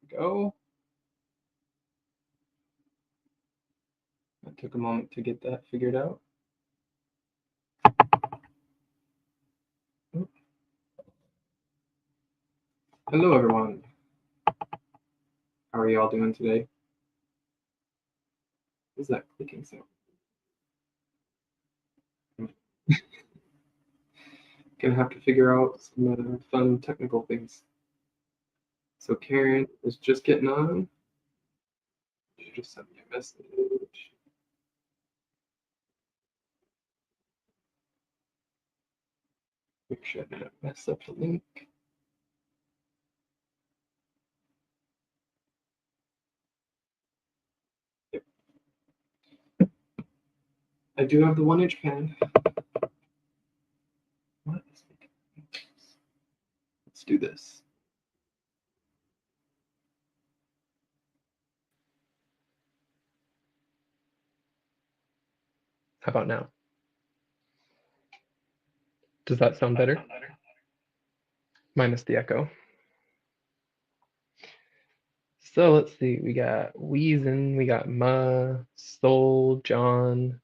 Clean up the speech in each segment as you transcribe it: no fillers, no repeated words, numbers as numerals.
go. It took a moment to get that figured out. Hello, everyone. How are you all doing today? What is that clicking sound? Gonna have to figure out some fun technical things. So Karen is just getting on. She just sent me a message. Make sure I didn't mess up the link. Yep. I do have the 1-inch pen. What is it? Let's do this. How about now? Does that sound better? Minus the echo. So let's see, we got Weezin, we got Ma, Soul, John,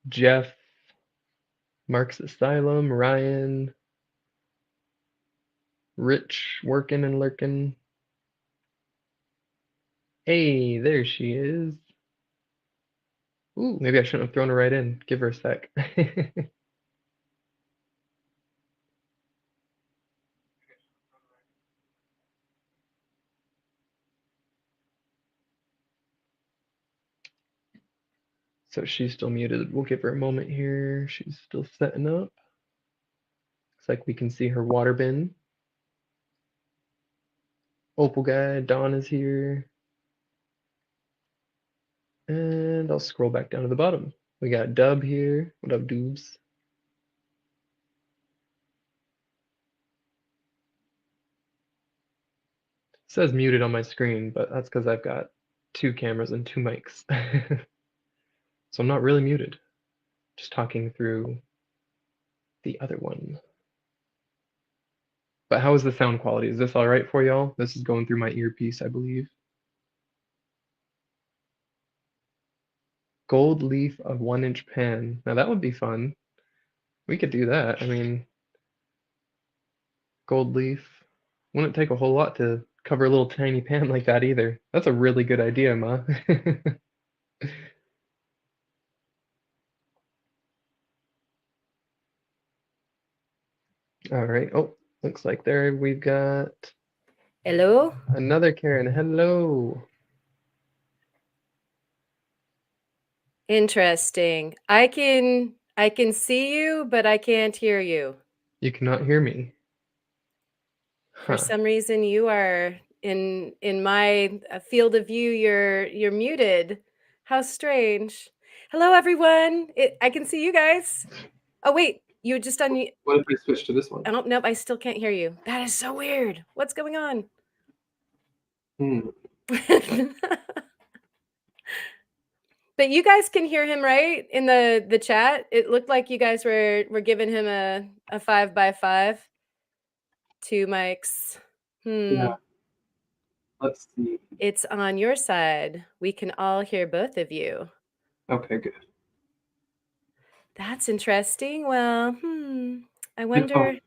Jeff, Mark's Asylum, Ryan, Rich, working and lurking. Hey, there she is. Ooh, maybe I shouldn't have thrown her right in. Give her a sec. So she's still muted. We'll give her a moment here. She's still setting up. Looks like we can see her water bin. Opal guy, Dawn is here. And I'll scroll back down to the bottom. We got Dub here. What up, Doobs? It says muted on my screen, but that's because I've got 2 cameras and 2 mics. So I'm not really muted. Just talking through the other one. But how is the sound quality? Is this all right for y'all? This is going through my earpiece, I believe. Gold leaf of 1-inch pen. Now that would be fun. We could do that. I mean, gold leaf. Wouldn't take a whole lot to cover a little tiny pan like that either. That's a really good idea, Ma. All right. Oh, looks like there we've got Hello? another Karen. Hello. Interesting. I can see you, but I can't hear you. You cannot hear me. For some reason you are in my field of view, you're muted. How strange. Hello everyone. I can see you guys. Oh wait, you just What if I switch to this one? Oh nope, I still can't hear you. That is so weird. What's going on? But you guys can hear him, right? In the chat. It looked like you guys were giving him a 5x5. 2 mics. Yeah. Let's see. It's on your side. We can all hear both of you. Okay, good. That's interesting. Well, I wonder.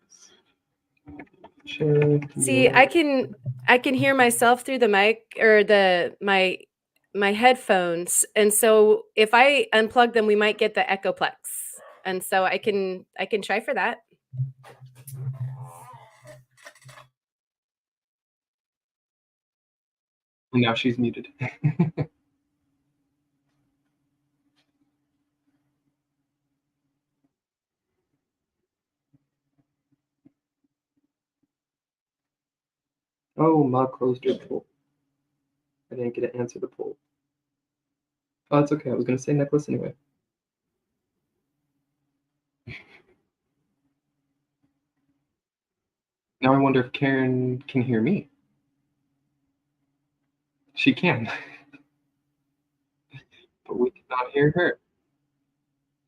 See, I can hear myself through the mic or my headphones, and so if I unplug them, we might get the echoplex. And so I can try for that. And now she's muted. Oh, Ma closed her poll. I didn't get to answer the poll. Oh, that's okay. I was going to say necklace anyway. Now I wonder if Karen can hear me. She can. But we cannot hear her.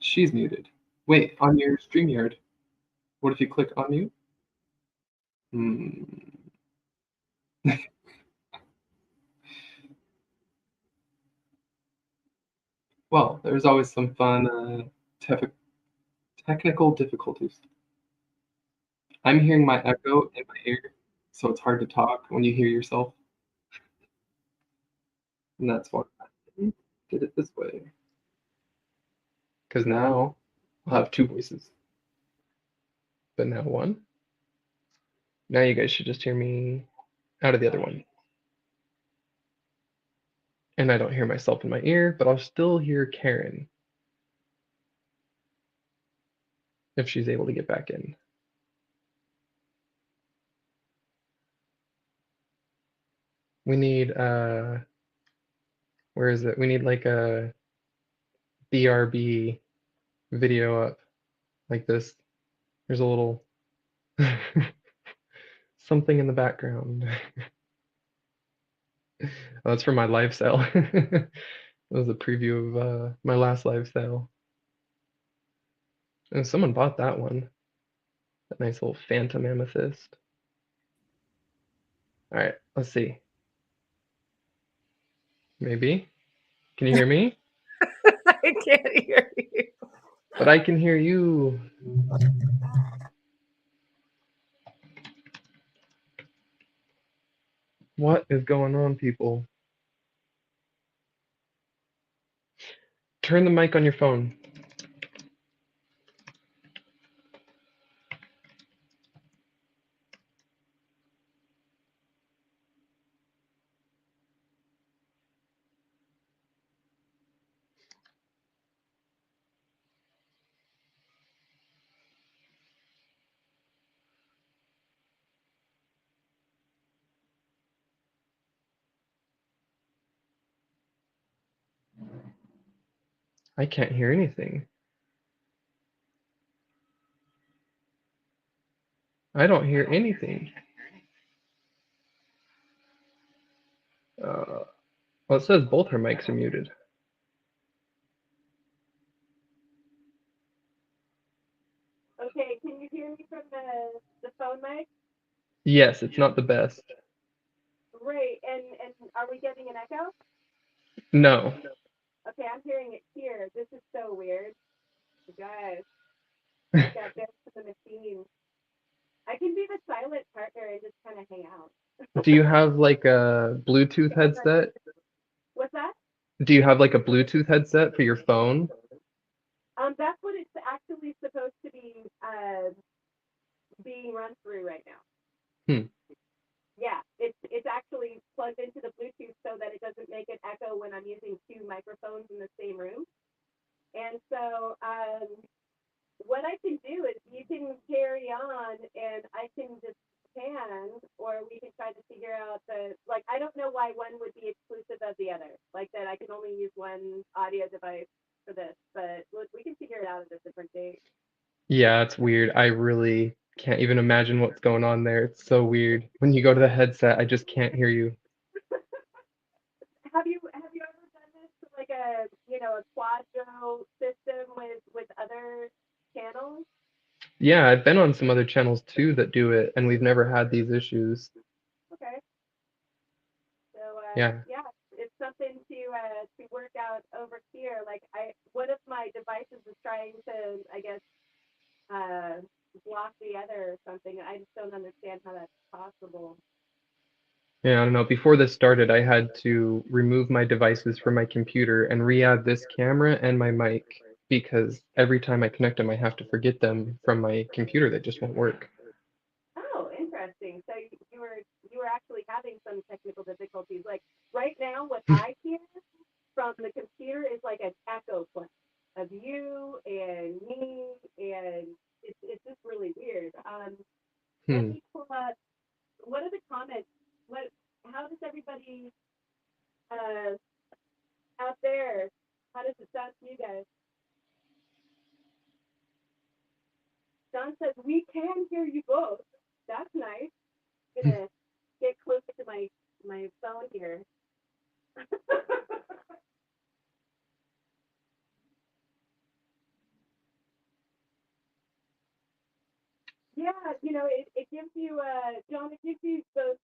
She's muted. Wait, on your StreamYard. What if you click unmute? Well, there's always some fun tef- technical difficulties. I'm hearing my echo in my ear, so it's hard to talk when you hear yourself, and that's why I did it this way. Because now I'll have two voices, but now one. Now you guys should just hear me out of the other one. And I don't hear myself in my ear, but I'll still hear Karen if she's able to get back in. We need where is it? We need like a BRB video up like this. There's a little something in the background. Oh, that's for my live sale. That was a preview of my last live sale. And someone bought that one. That nice little phantom amethyst. All right, let's see. Maybe. Can you hear me? I can't hear you. But I can hear you. What is going on, people? Turn the mic on your phone. I can't hear anything. I don't hear anything. Well, it says both her mics are muted. Okay, can you hear me from the phone mic? Yes, it's not the best. Great. And are we getting an echo? No. Okay, I'm hearing it here. This is so weird. You guys, I got this to the machine. I can be the silent partner and just kind of hang out. Do you have like a Bluetooth headset? What's that? Do you have like a Bluetooth headset for your phone? That's what it's actually supposed to be being run through right now. Hmm. Yeah, it's actually plugged into the Bluetooth so that it doesn't make an echo when I'm using two microphones in the same room. And so what I can do is you can carry on and I can just pan, or we can try to figure out like, I don't know why one would be exclusive of the other, like that I can only use one audio device for this, but we can figure it out at a different date. Yeah, it's weird. I really can't even imagine what's going on there. It's so weird. When you go to the headset, I just can't hear you. Have you ever done this to like a quadro system with other channels? Yeah, I've been on some other channels too that do it, and we've never had these issues. Okay. So Yeah. yeah, it's something to work out over here. Like one of my devices is trying to, I guess, uh, block the other or something. I just don't understand how that's possible. Yeah, I don't know. Before this started, I had to remove my devices from my computer and re-add this camera and my mic because every time I connect them, I have to forget them from my computer. They just won't work. Oh, interesting. So you were actually having some technical difficulties. Like right now, what I hear from the computer is like an echo play of you and me, and it's just really weird. Let Hmm. me pull up. What are the comments? What? How does everybody uh, out there? How does it sound to you guys? John says we can hear you both. That's nice. I'm gonna get closer to my phone here. Yeah, it gives you John, it gives you those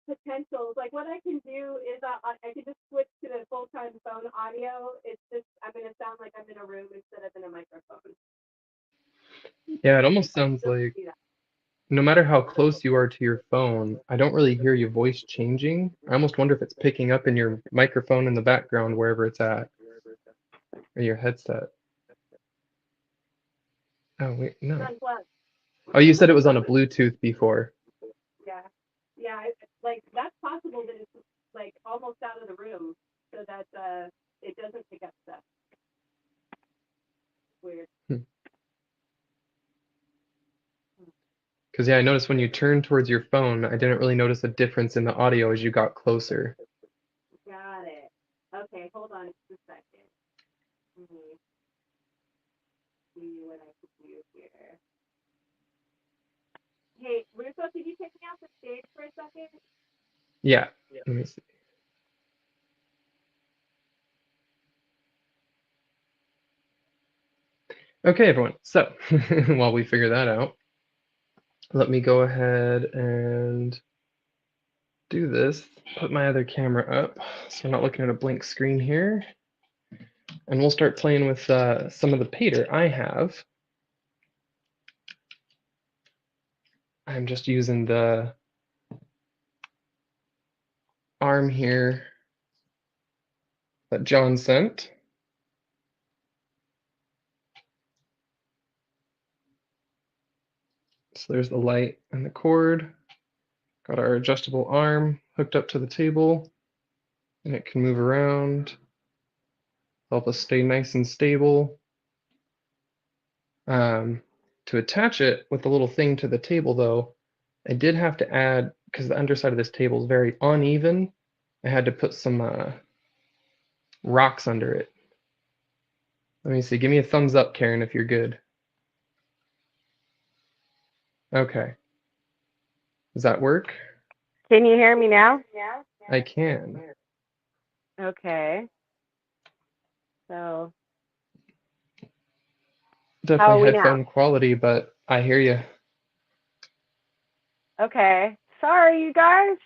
potentials. Like what I can do is I can just switch to the full time phone audio Yeah, it almost sounds like no matter how close you are to your phone, I don't really hear your voice changing. I almost wonder if it's picking up in your microphone in the background wherever it's at, or your headset. Oh, wait, no. Oh, you said it was on a Bluetooth before. Yeah. Yeah, like that's possible that it's like almost out of the room so that it doesn't pick up stuff. Weird. Because, yeah, I noticed when you turned towards your phone, I didn't really notice a difference in the audio as you got closer. Got it. Okay, hold on just a second. Let me see what I can do here. Hey, Russo, could you take me off the stage for a second? Yeah, let me see. Okay, everyone. So, while we figure that out, let me go ahead and do this. Put my other camera up so I'm not looking at a blank screen here. And we'll start playing with some of the pater I have. I'm just using the arm here that John sent. So there's the light and the cord. Got our adjustable arm hooked up to the table, and it can move around, help us stay nice and stable. To attach it with the little thing to the table, though, I did have to add, because the underside of this table is very uneven, I had to put some rocks under it. Let me see. Give me a thumbs up, Karen, if you're good. Okay. Does that work? Can you hear me now? I can. Okay. So how Definitely are we now? headphone quality, but I hear you. Okay. Sorry, you guys.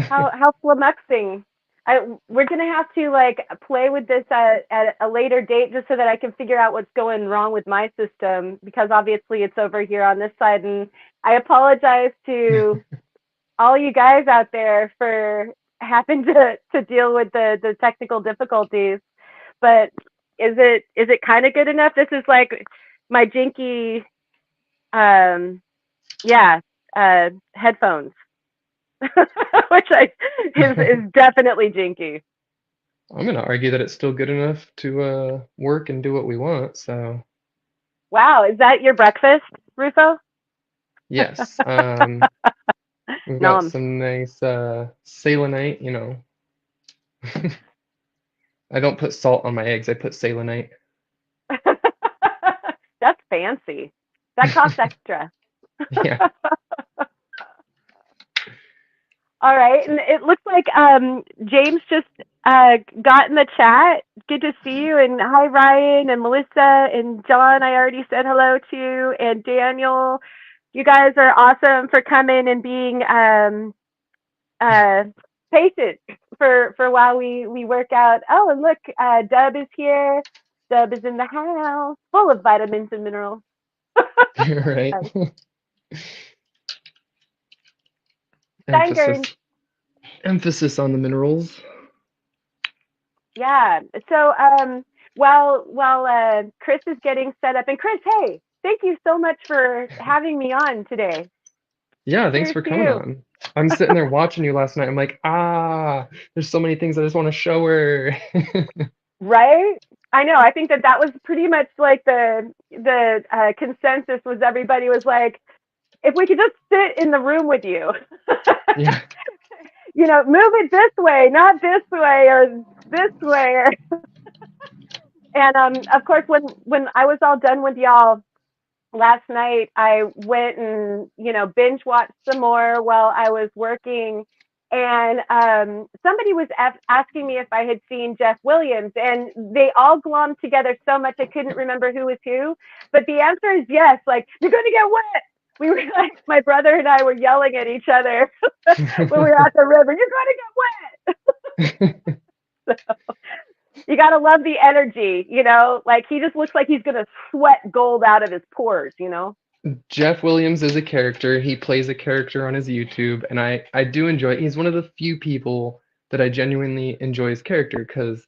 How flummoxing. We're gonna have to like play with this at a later date just so that I can figure out what's going wrong with my system because obviously it's over here on this side and I apologize to all you guys out there for having to deal with the technical difficulties. But is it kind of good enough? This is like my jinky yeah headphones. Which is definitely jinky. I'm gonna argue that it's still good enough to work and do what we want. So Wow, is that your breakfast, Rufo? yes, we've got Nom. some nice selenite. I don't put salt on my eggs. I put selenite. That's fancy. That costs extra. Yeah. All right, and it looks like James just got in the chat. Good to see you, and hi Ryan and Melissa and John. I already said hello to, and Daniel. You guys are awesome for coming and being patient for while we work out. Oh, and look, Dub is here. Dub is in the house, full of vitamins and minerals. Right. Steingern. Emphasis on the minerals. Yeah. So while Chris is getting set up, and Chris, hey, thank you so much for having me on today. Yeah, thanks Cheers for to coming you. on. I'm sitting there watching you last night. I'm like, there's so many things I just want to show her. Right? I know. I think that was pretty much like the consensus was everybody was like, if we could just sit in the room with you, Yeah. move it this way, not this way or this way. And of course, when I was all done with y'all last night, I went and binge watched some more while I was working. And somebody was asking me if I had seen Jeff Williams, and they all glommed together so much I couldn't remember who was who. But the answer is yes. Like, you're going to get wet. We were like, my brother and I were yelling at each other when we were at the river. You're going to get wet. So, You gotta love the energy, you know? Like he just looks like he's gonna sweat gold out of his pores, you know? Jeff Williams is a character. He plays a character on his YouTube, and I do enjoy it. He's one of the few people that I genuinely enjoy his character because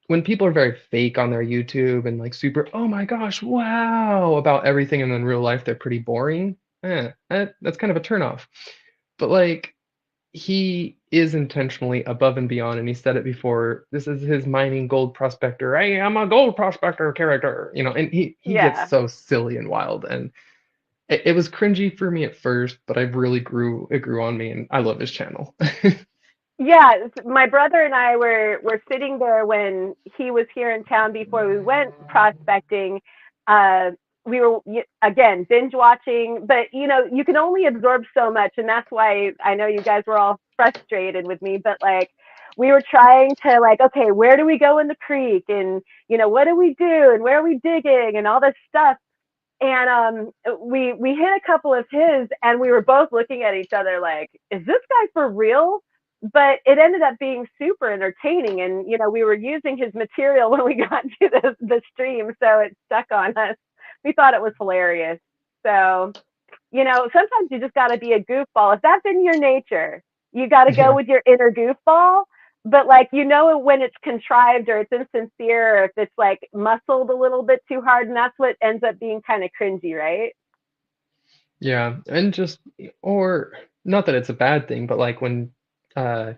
when people are very fake on their YouTube and like super, oh my gosh, wow, about everything, and in real life they're pretty boring, that's kind of a turnoff. But like he is intentionally above and beyond, and he said it before. This is his mining gold prospector. Hey, I'm a gold prospector character, and he gets Yeah. so silly and wild, and it was cringy for me at first, but I really it grew on me, and I love his channel. Yeah, my brother and I were sitting there when he was here in town before we went prospecting. Uh, we were again binge watching, but you know you can only absorb so much, and that's why I know you guys were all frustrated with me. But like we were trying to like, okay, where do we go in the creek, and you know what do we do, and where are we digging, and all this stuff. And we hit a couple of his, and we were both looking at each other like, is this guy for real? But it ended up being super entertaining, and you know we were using his material when we got to the stream, so it stuck on us. We thought it was hilarious. So you know, sometimes you just got to be a goofball. If that's in your nature, you got to go Yeah. with your inner goofball. But like, you know, when it's contrived or it's insincere or if it's like muscled a little bit too hard, and that's what ends up being kind of cringy, right? Yeah, and just or not that it's a bad thing, but like when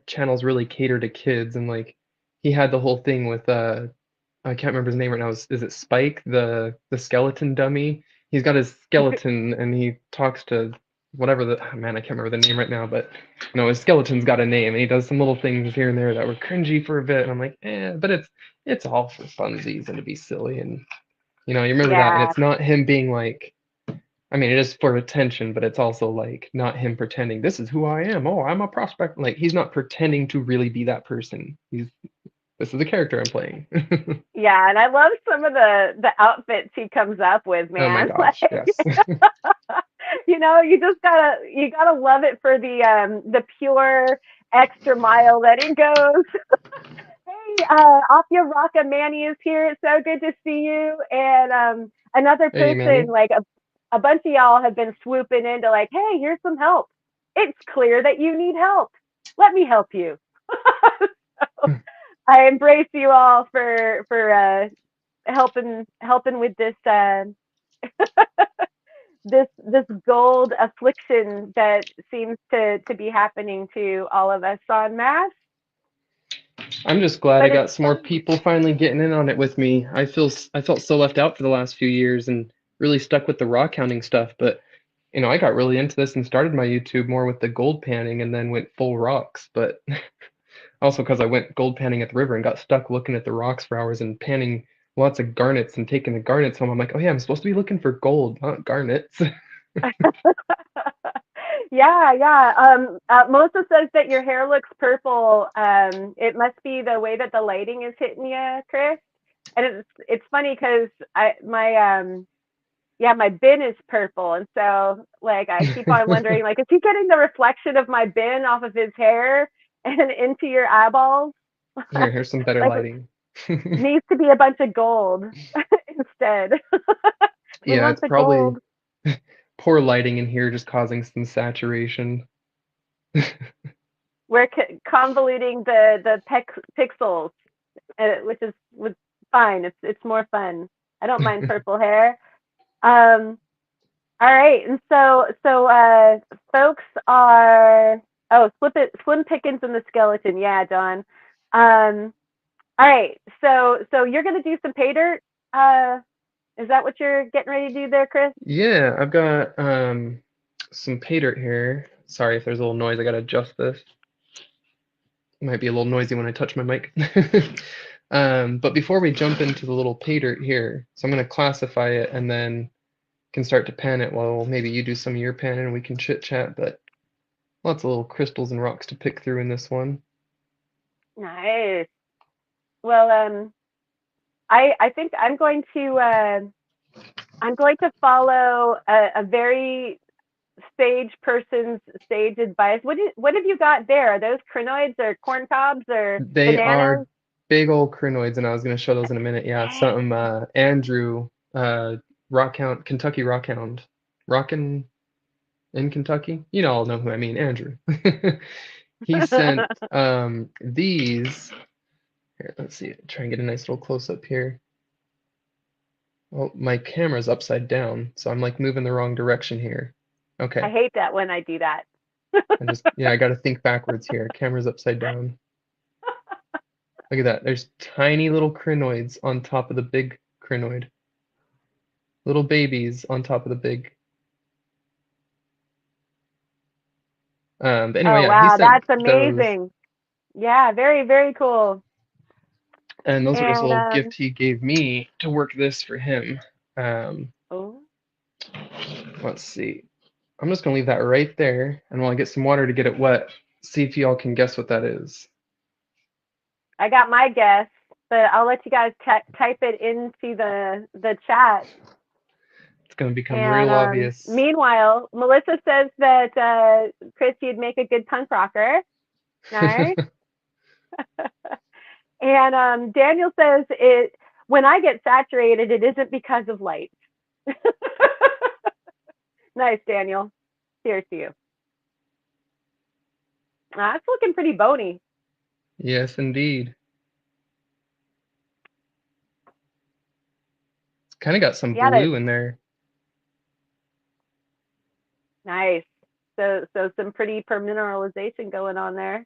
channels really cater to kids and like he had the whole thing with I can't remember his name right now. Is it Spike, the skeleton dummy? He's got his skeleton and he talks to whatever oh man, I can't remember the name right now, but no, his skeleton's got a name and he does some little things here and there that were cringy for a bit, and I'm like, but it's all for funsies and to be silly, and you remember that, and Yeah. it's not him being like, I mean, it is for attention, but it's also like not him pretending this is who I am. Oh, I'm a prospect. Like he's not pretending to really be that person. This is the character I'm playing. Yeah, and I love some of the outfits he comes up with, Oh my man. gosh, Like, yes. you know, you gotta love it for the pure extra mile that he goes. Hey, Afia Raka Manny is here. It's so good to see you. And another Hey, person, Manny. like a bunch of y'all have been swooping into like, hey, here's some help. It's clear that you need help. Let me help you. So I embrace you all for helping with this gold affliction that seems to be happening to all of us en masse. I'm just glad I But it's got some more fun. people finally getting in on it with me. I felt so left out for the last few years and really stuck with the raw counting stuff, but I got really into this and started my YouTube more with the gold panning and then went full rocks, but also because I went gold panning at the river and got stuck looking at the rocks for hours and panning lots of garnets and taking the garnets home. I'm like, oh yeah, I'm supposed to be looking for gold, not garnets. Yeah, yeah. Melissa says that your hair looks purple. It must be the way that the lighting is hitting you, Chris. And it's funny because my bin is purple, and so like I keep on wondering, like, is he getting the reflection of my bin off of his hair and into your eyeballs? Here's some better Like, lighting. needs to be a bunch of gold instead. We Yeah, want it's the gold. probably poor lighting in here just causing some saturation. We're convoluting the pixels, which is fine. It's more fun. I don't mind purple hair. Um, all right, and so folks are Slim Pickens and the skeleton. Yeah, Don. All right, so you're gonna do some pay dirt. Is that what you're getting ready to do there, Chris? Yeah, I've got some pay dirt here. Sorry if there's a little noise, I gotta adjust this. It might be a little noisy when I touch my mic. But before we jump into the little pay dirt here, so I'm gonna classify it and then can start to pan it while maybe you do some of your panning and we can chit chat, but lots of little crystals and rocks to pick through in this one. Nice. Well, I think I'm going to follow a very sage person's sage advice. What have you got there? Are those crinoids or corn cobs or They are bananas? big old crinoids, and I was gonna show those in a minute. Yeah, something Andrew, Kentucky Rockhound, rockin' in Kentucky. You all know who I mean, Andrew. He sent these. Here, let's see. Try and get a nice little close up here. Oh, my camera's upside down, so I'm like moving the wrong direction here. I Okay, hate that when I do that. yeah, I gotta think backwards here. Camera's upside down. Look at that. There's tiny little crinoids on top of the big crinoid. Little babies on top of the big. But anyway, Oh, yeah, he wow, sent that's those, amazing. Yeah, very, very cool. and those were just a And little gift he gave me to work this for him. Um, oh, let's see. I'm just gonna leave that right there, and while I get some water to get it wet, see if y'all can guess what that is. I got my guess, but I'll let you guys type it into the chat. It's gonna become And real obvious. meanwhile, Melissa says that Chris, you'd make a good punk rocker. Nice. And Daniel says it when I get saturated, it isn't because of light. Nice, Daniel. Here's to you. It's looking pretty bony. Yes, indeed. It's kind of got some Yeah, that's blue in there. nice. So some pretty permineralization going on there.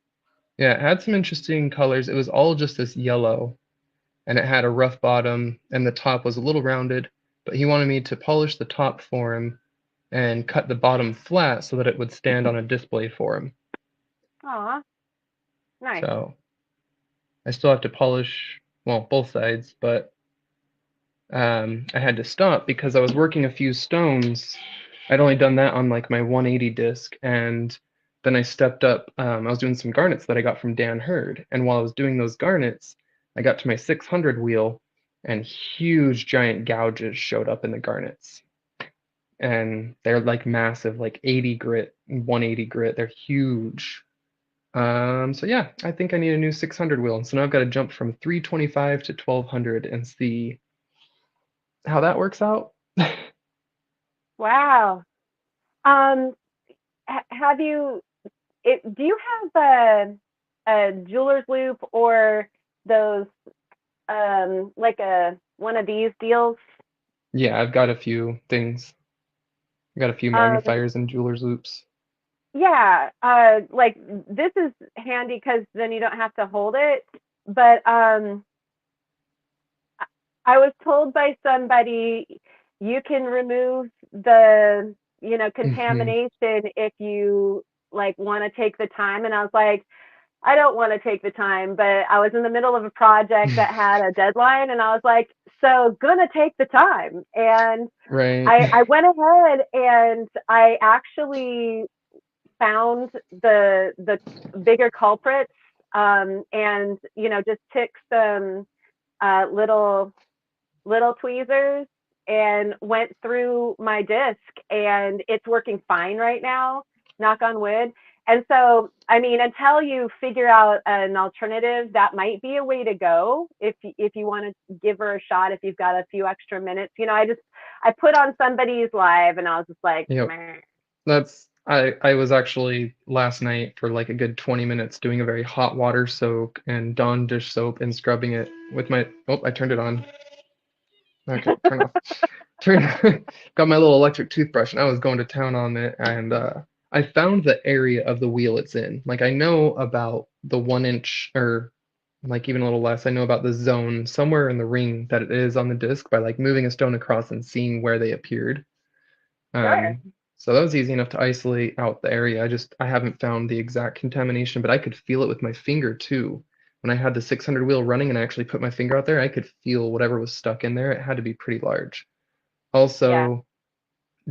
Yeah, it had some interesting colors. It was all just this yellow, and it had a rough bottom, and the top was a little rounded, but he wanted me to polish the top for him and cut the bottom flat so that it would stand on a display for him. Aw, nice. So I still have to polish, well, both sides, but I had to stop because I was working a few stones. I'd only done that on like my 180 disc, and then I stepped up. I was doing some garnets that I got from Dan Hurd, and while I was doing those garnets, I got to my 600 wheel, and huge giant gouges showed up in the garnets, and they're like massive, like 80 grit, 180 grit. They're huge. So yeah, I think I need a new 600 wheel, and so now I've got to jump from 325 to 1200 and see how that works out. Wow. Um, have you? Do you have a jeweler's loop or those like a one of these deals? Yeah, I've got a few things. I've got a few Um, magnifiers and jeweler's loops. yeah, like this is handy because then you don't have to hold it. But I was told by somebody you can remove the Hmm. contamination if you like want to take the time, and I was like, I don't want to take the time, but I was in the middle of a project that had a deadline, and I was like, so gonna take the time. And Right. I went ahead and I actually found the bigger culprits, and just took some little tweezers and went through my disc, and it's working fine right now, knock on wood. And so, I mean, until you figure out an alternative, that might be a way to go if you want to give her a shot, if you've got a few extra minutes. I put on somebody's live and I was just like, Yep. meh. I was actually last night for like a good 20 minutes doing a very hot water soak and Dawn dish soap and scrubbing it with my, oh, I turned it on. Okay, turn off. Turn got my little electric toothbrush and I was going to town on it, and I found the area of the wheel it's in. Like I know about the 1 inch, or like even a little less. I know about the zone somewhere in the ring that it is on the disc by like moving a stone across and seeing where they appeared. Sure. Um, so that was easy enough to isolate out the area. I haven't found the exact contamination, but I could feel it with my finger too. When I had the 600 wheel running and I actually put my finger out there, I could feel whatever was stuck in there. It had to be pretty large. Yeah. Also,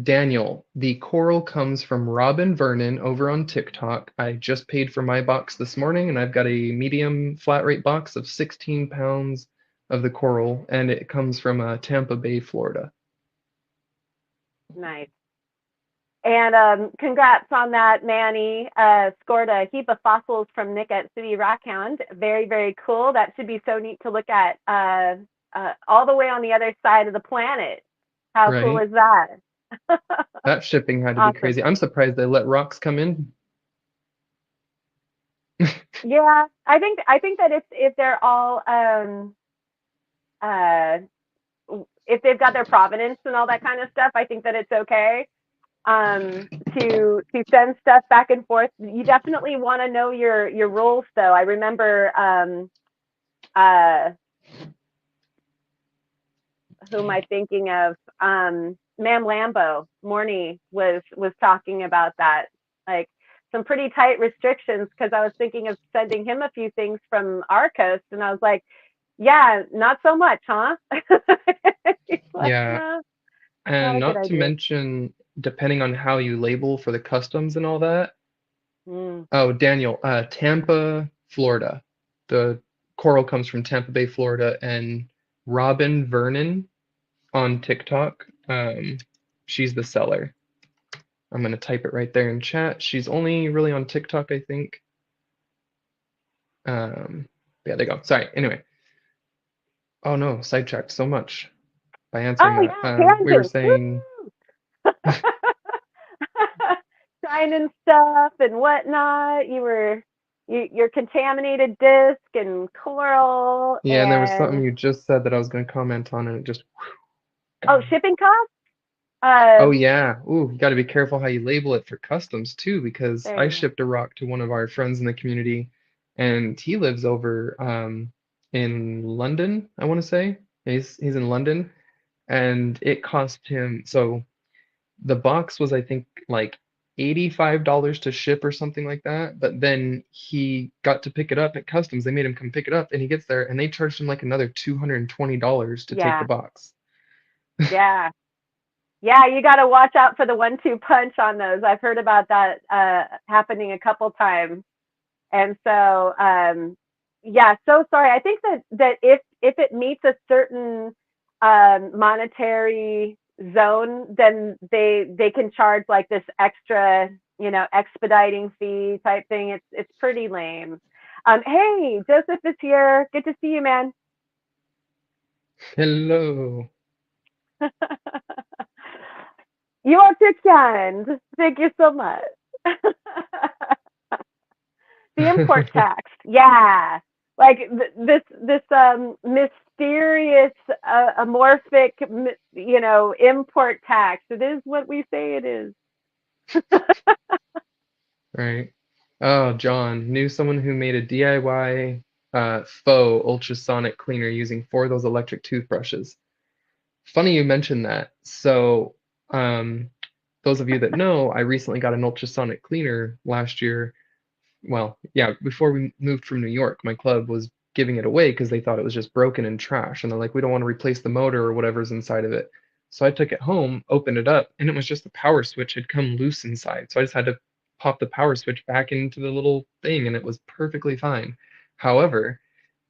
Daniel, the coral comes from Robin Vernon over on TikTok. I just paid for my box this morning, and I've got a medium flat rate box of 16 pounds of the coral, and it comes from Tampa Bay, Florida. Nice. And congrats on that, Manny. Scored a heap of fossils from Nick at City Rockhound. Very, very cool. That should be so neat to look at all the way on the other side of the planet. How cool right? is that? That shipping had to be Awesome. crazy. I'm surprised they let rocks come in. Yeah, I think that if they're all uh, if they've got their provenance and all that kind of stuff, I think that it's okay to send stuff back and forth. You definitely want to know your rules, though. I remember uh, who am I thinking of? Ma'am Lambo Morney was talking about that, like some pretty tight restrictions, because I was thinking of sending him a few things from our coast, and I was like, yeah, not so much, huh? He's like, Yeah, no, not and a good not to idea. mention, depending on how you label for the customs and all that. Mm. Oh, Daniel, Tampa, Florida. The coral comes from Tampa Bay, Florida, and Robin Vernon on TikTok. She's the seller. I'm gonna type it right there in chat. She's only really on TikTok, I think. Yeah, there you go. Sorry. Anyway. Oh no, sidetracked so much by answering Oh that. yeah, We were tangents. saying, Woo! Shining stuff and whatnot. Your contaminated disc and coral yeah, and there was something and you just said that I was gonna comment on, and it just oh, gone. shipping costs. Oh yeah. Ooh, you got to be careful how you label it for customs too, because There I you go. shipped a rock to one of our friends in the community, and he lives over in London, I want to say. He's in London, and it cost him so the box was I think like $85 to ship or something like that, but then he got to pick it up at customs. They made him come pick it up, and he gets there and they charged him like another $220 to take the Yeah, box. yeah, yeah. You got to watch out for the 1-2 punch on those. I've heard about that happening a couple times. And so, yeah, so sorry. I think that if it meets a certain monetary zone, then they can charge like this extra, expediting fee type thing. It's pretty lame. Hey, Joseph is here. Good to see you, man. Hello. You are too kind. Thank you so much. The import tax, yeah, like this mysterious amorphic import tax. It is what we say it is. Right. Oh, John, knew someone who made a DIY faux ultrasonic cleaner using four of those electric toothbrushes. Funny you mentioned that. So, um, those of you that know, I recently got an ultrasonic cleaner last year. Well, yeah, before we moved from New York, my club was giving it away because they thought it was just broken and trash. And they're like, we don't want to replace the motor or whatever's inside of it. So I took it home, opened it up, and it was just the power switch had come loose inside. So I just had to pop the power switch back into the little thing, and it was perfectly fine. However,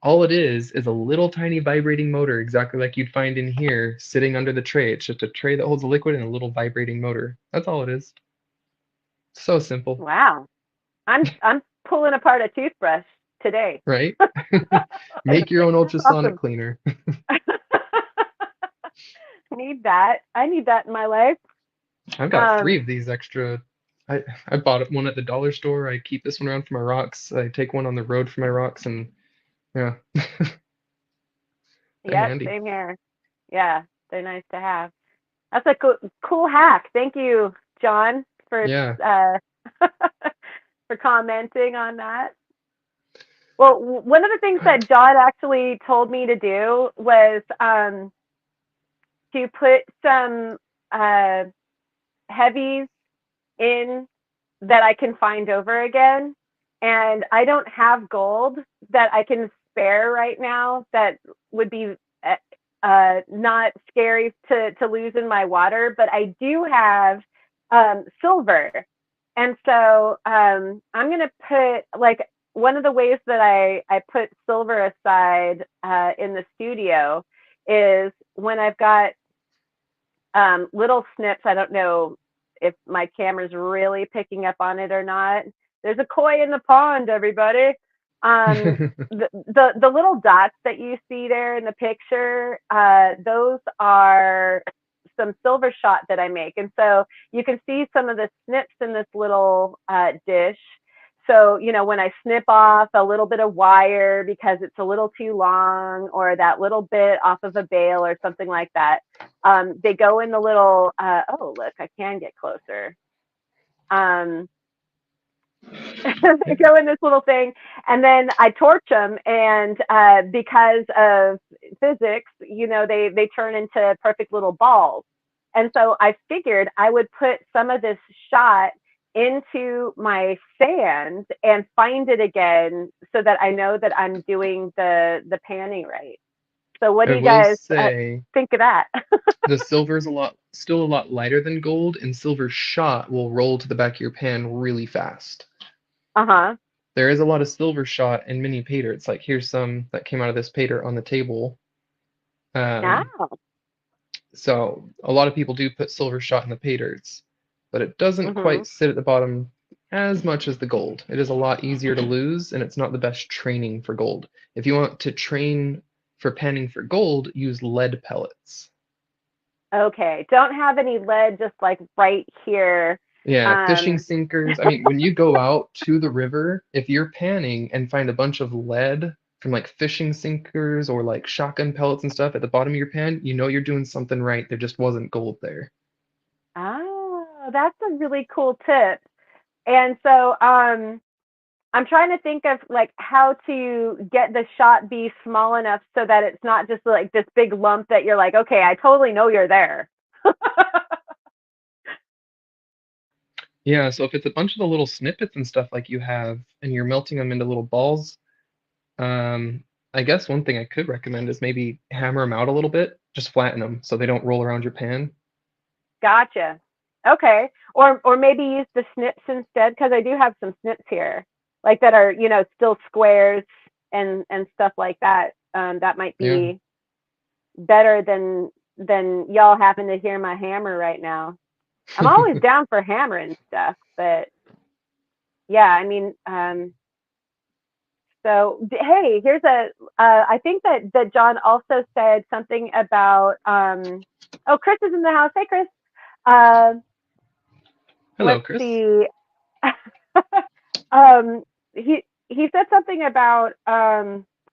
all it is a little tiny vibrating motor, exactly like you'd find in here, sitting under the tray. It's just a tray that holds a liquid and a little vibrating motor. That's all it is. So simple, Wow, I'm pulling apart a toothbrush today. right? Make your own ultrasonic Awesome. cleaner. I need that in my life. I've got three Um, of these extra. I bought one at the dollar store. I keep this one around for my rocks. I take one on the road for my rocks, and yeah, they're yep, handy. same here. Yeah, they're nice to have. That's a cool hack. Thank you, John, for Yeah. uh, for commenting on that. Well, one of the things that John actually told me to do was to put some uh, heavies in that I can find over again. And I don't have gold that I can spare right now that would be not scary to lose in my water, but I do have silver. And so I'm going to put like one of the ways that I put silver aside in the studio is when I've got little snips. I don't know if my camera's really picking up on it or not. There's a koi in the pond, everybody. The little dots that you see there in the picture, those are some silver shot that I make. And so you can see some of the snips in this little dish. So, you know, when I snip off a little bit of wire because it's a little too long, or that little bit off of a bale or something like that, they go in the little, oh, look, I can get closer. They go in this little thing, and then I torch them, and because of physics, you know, they turn into perfect little balls. And so I figured I would put some of this shot into my sand and find it again, so that I know that I'm doing the panning right. So what I do you will guys say think of that? the silver is still a lot lighter than gold, and silver shot will roll to the back of your pan really fast. Uh-huh. There is a lot of silver shot in mini pater. It's like here's some that came out of this pater on the table. Um, Oh. so a lot of people do put silver shot in the paters, but it doesn't Mm-hmm. quite sit at the bottom as much as the gold. It is a lot easier to lose, and it's not the best training for gold. If you want to train for panning for gold, use lead pellets. Okay. Don't have any lead just like right here. Yeah, fishing Um, sinkers. I mean, when you go out to the river, if you're panning and find a bunch of lead from like fishing sinkers or like shotgun pellets and stuff at the bottom of your pan, you know you're doing something right. There just wasn't gold there. oh, that's a really cool tip. And so I'm trying to think of like how to get the shot be small enough so that it's not just like this big lump that you're like, okay, I totally know you're there. Yeah, so if it's a bunch of the little snippets and stuff like you have, and you're melting them into little balls, um, I guess one thing I could recommend is maybe hammer them out a little bit, just flatten them so they don't roll around your pan. Gotcha. Okay. Or maybe use the snips instead, because I do have some snips here, like that are, you know, still squares and stuff like that. That might Yeah. be better than y'all having to hear my hammer right now. I'm always down for hammering stuff, but yeah, I mean, so hey, here's a. I think that John also said something about. Oh, Chris is in the house. Hey, Chris. Uh, Hello, let's Chris. see. um, he said something about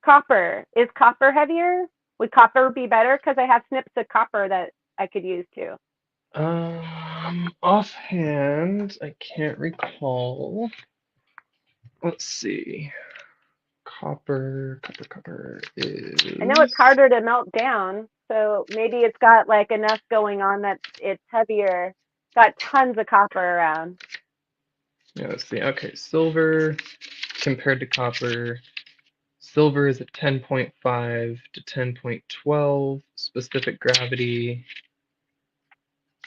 copper. Is copper heavier? Would copper be better? Because I have snips of copper that I could use too. Offhand, I can't recall. Let's see. Copper I know it's is. harder to melt down, so maybe it's got like enough going on that it's heavier. Got tons of copper around. Yeah, let's see. Okay, silver compared to copper. Silver is at 10.5 to 10.12 specific gravity.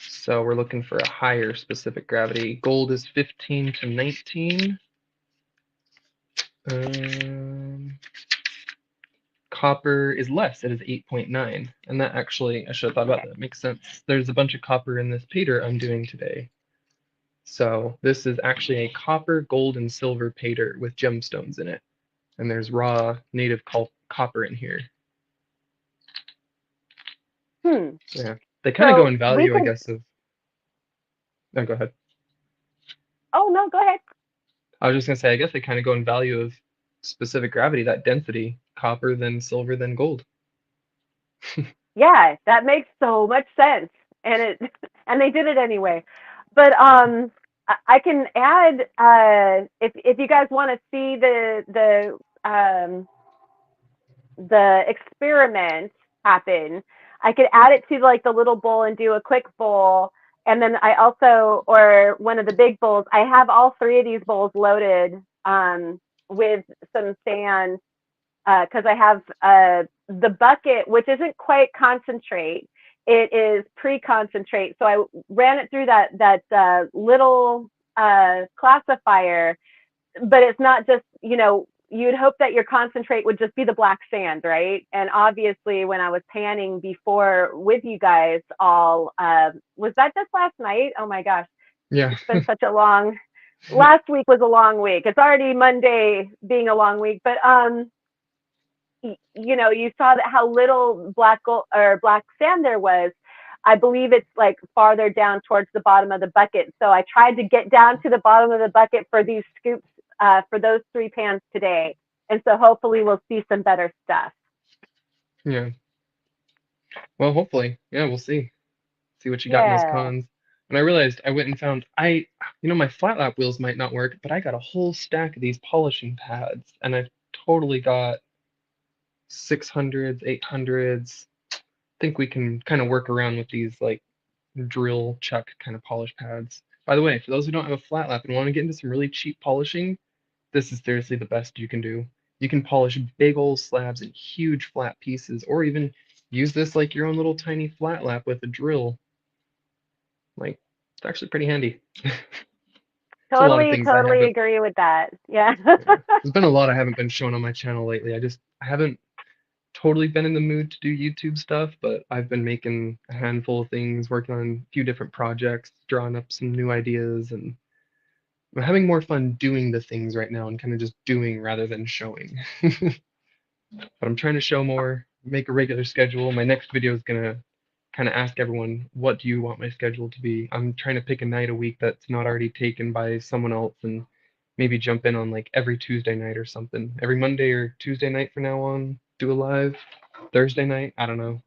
So we're looking for a higher specific gravity. Gold is 15 to 19. Um, Copper is less, it is 8.9. And that actually, I should have thought about Okay. that. Makes sense. There's a bunch of copper in this pater I'm doing today. So this is actually a copper, gold, and silver pater with gemstones in it. And there's raw native copper in here. Hmm. Yeah. They kind of go So in we value, I could. guess, of. No, go ahead. Oh no, go ahead. I was just gonna say, I guess they kind of go in value of specific gravity, that density, copper, then silver, then gold. Yeah, that makes so much sense, and it and they did it anyway. But I can add if you guys want to see the experiment happen, I could add it to like the little bowl and do a quick bowl. And then I also, or one of the big bowls, I have all three of these bowls loaded with some sand, because I have the bucket, which isn't quite concentrate. It is pre-concentrate. So I ran it through that little classifier, but it's not just, you know, you'd hope that your concentrate would just be the black sand, right? And obviously, when I was panning before with you guys all, was that just last night? Oh my gosh. Yeah. It's been such a long. Last week was a long week. It's already Monday being a long week, but you know, you saw that how little black gold or black sand there was. I believe it's like farther down towards the bottom of the bucket. So I tried to get down to the bottom of the bucket for these scoops for those 3 pans today. And so hopefully we'll see some better stuff. Yeah. Well, hopefully. Yeah, we'll see. See what you got in those Yeah. cons. And I realized I went and found my flat lap wheels might not work, but I got a whole stack of these polishing pads, and I've totally got 600s, 800s. Think we can kind of work around with these like drill chuck kind of polish pads. By the way, for those who don't have a flat lap and want to get into some really cheap polishing, this is seriously the best you can do. You can polish big old slabs and huge flat pieces, or even use this like your own little tiny flat lap with a drill. Like, it's actually pretty handy. It's a lot of Totally, things I totally haven't, agree with that. Yeah. yeah. There's been a lot I haven't been showing on my channel lately. I haven't totally been in the mood to do YouTube stuff, but I've been making a handful of things, working on a few different projects, drawing up some new ideas, and I'm having more fun doing the things right now and kind of just doing rather than showing. But I'm trying to show more, make a regular schedule. My next video is gonna kind of ask everyone, what do you want my schedule to be? I'm trying to pick a night a week that's not already taken by someone else and maybe jump in on like every Tuesday night or something. Every Monday or Tuesday night from now on, do a live. Thursday night, I don't know.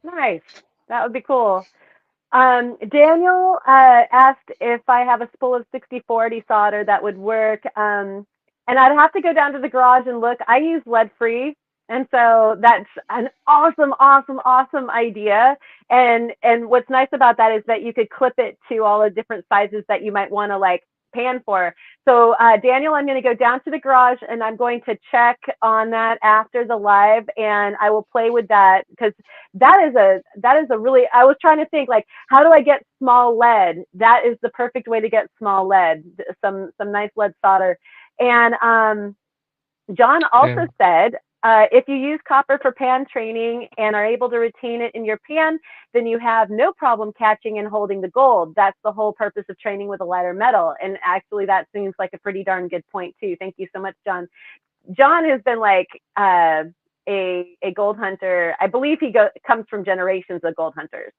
Nice. That would be cool. Daniel asked if I have a spool of 6040 solder that would work. And I'd have to go down to the garage and look. I use lead free. And so that's an awesome, awesome, awesome idea. And what's nice about that is that you could clip it to all the different sizes that you might want to like pan for. So Daniel, I'm going to go down to the garage and I'm going to check on that after the live, and I will play with that because that is a really. I was trying to think like, how do I get small lead? That is the perfect way to get small lead. Some nice lead solder. And John Yeah, also said, if you use copper for pan training and are able to retain it in your pan, then you have no problem catching and holding the gold. That's the whole purpose of training with a lighter metal. And actually, that seems like a pretty darn good point too. Thank you so much, John. John has been like a gold hunter. I believe comes from generations of gold hunters,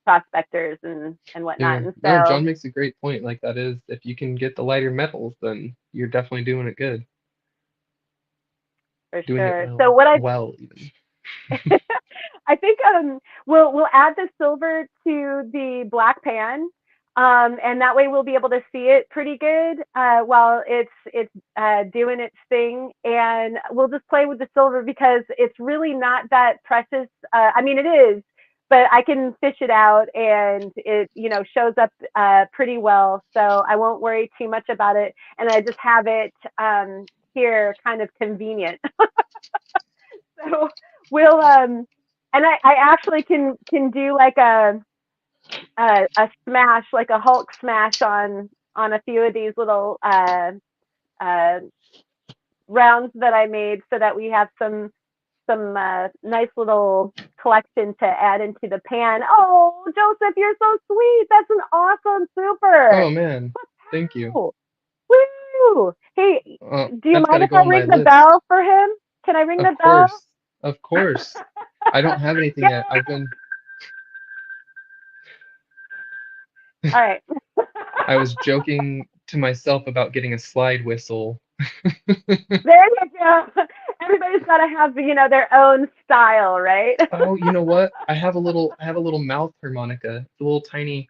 prospectors, and whatnot. yeah. And No, so John makes a great point. Like that is, if you can get the lighter metals, then you're definitely doing it good. for Doing it sure. well. So what I Well, even. I think we'll add the silver to the black pan, and that way we'll be able to see it pretty good while it's doing its thing. And we'll just play with the silver because it's really not that precious. I mean, it is, but I can fish it out, and it shows up pretty well. So I won't worry too much about it, and I just have it here, kind of convenient. So we'll and I actually can do like a smash, like a Hulk smash on a few of these little uh rounds that I made so that we have some nice little collection to add into the pan. Oh, Joseph, you're so sweet. That's an awesome super. Oh man, thank you. Wow. Woo! Hey, do you That's got mind to if go I on my ring the list. bell for him? Can I ring Of the bell? course. Of course. I don't have anything yet. All right. I was joking to myself about getting a slide whistle. There you go. Everybody's got to have, their own style, right? Oh, you know what? I have a little mouth harmonica. It's a little tiny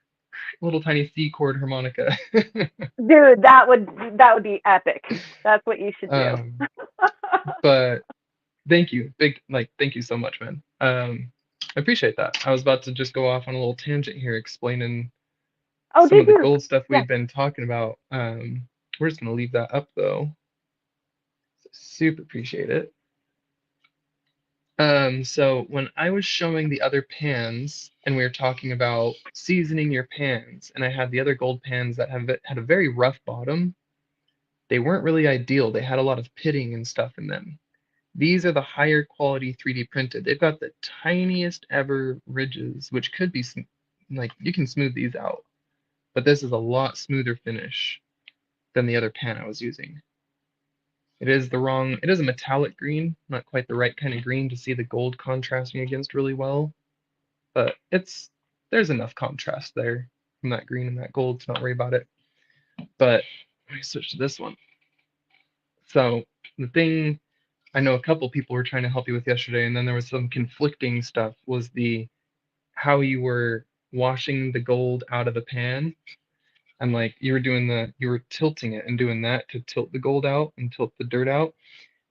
C chord harmonica. Dude, that would be epic. That's what you should do. Um, but thank you. Thank you so much, man. I appreciate that. I was about to just go off on a little tangent here explaining Oh, some did of the you? gold stuff Yeah. we've been talking about. We're just gonna leave that up though. Super appreciate it. So when I was showing the other pans and we were talking about seasoning your pans, and I had the other gold pans that had a very rough bottom, they weren't really ideal. They had a lot of pitting and stuff in them. These are the higher quality 3D printed. They've got the tiniest ever ridges, which could be like you can smooth these out. but this is a lot smoother finish than the other pan I was using. It is a metallic green, not quite the right kind of green to see the gold contrasting against really well, but there's enough contrast there from that green and that gold to not worry about it. But let me switch to this one. So the thing I know a couple people were trying to help you with yesterday, and then there was some conflicting stuff, was the how you were washing the gold out of the pan. And like you were tilting it and doing that to tilt the gold out and tilt the dirt out.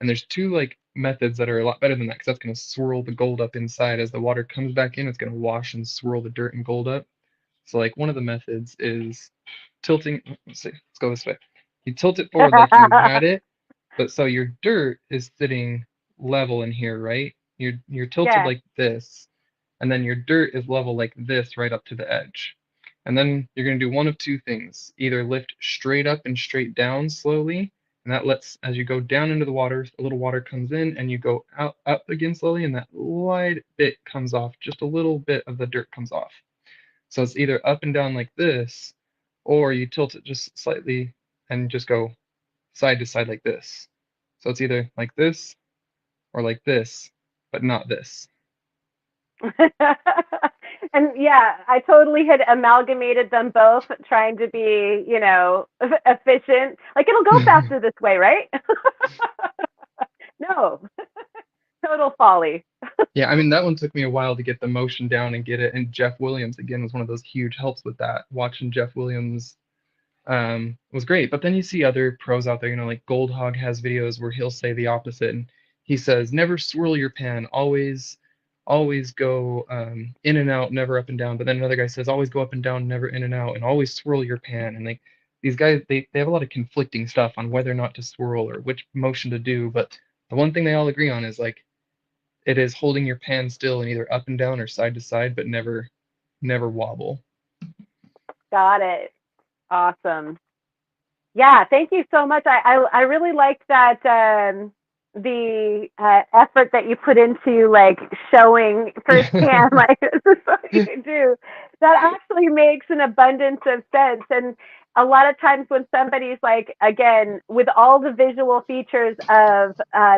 And there's two like methods that are a lot better than that, because that's going to swirl the gold up inside. As the water comes back in, it's going to wash and swirl the dirt and gold up. So like one of the methods is tilting. Let's see, let's go this way. You tilt it forward like you had it, but so your dirt is sitting level in here, right? You're tilted Yeah. like this, and then your dirt is level like this right up to the edge. And then you're going to do one of two things. Either lift straight up and straight down slowly, and that lets, as you go down into the water, a little water comes in, and you go out up again slowly, and that light bit comes off, just a little bit of the dirt comes off. So it's either up and down like this, or you tilt it just slightly and just go side to side like this. So it's either like this or like this, but not this. And yeah, I totally had amalgamated them both, trying to be, efficient. Like, it'll go faster this way, right? No, total folly. Yeah, I mean, that one took me a while to get the motion down and get it. And Jeff Williams, again, was one of those huge helps with that. Watching Jeff Williams was great. But then you see other pros out there, like Goldhog has videos where he'll say the opposite. And he says, never swirl your pan, always go in and out, never up and down. But then another guy says, always go up and down, never in and out, and always swirl your pan. And like these guys, they have a lot of conflicting stuff on whether or not to swirl or which motion to do. But the one thing they all agree on is like it is holding your pan still and either up and down or side to side, but never wobble. Got it. Awesome. Yeah, thank you so much. I really liked that, the effort that you put into like showing firsthand, like, this is what you can do. That actually makes an abundance of sense. And a lot of times when somebody's like, again, with all the visual features of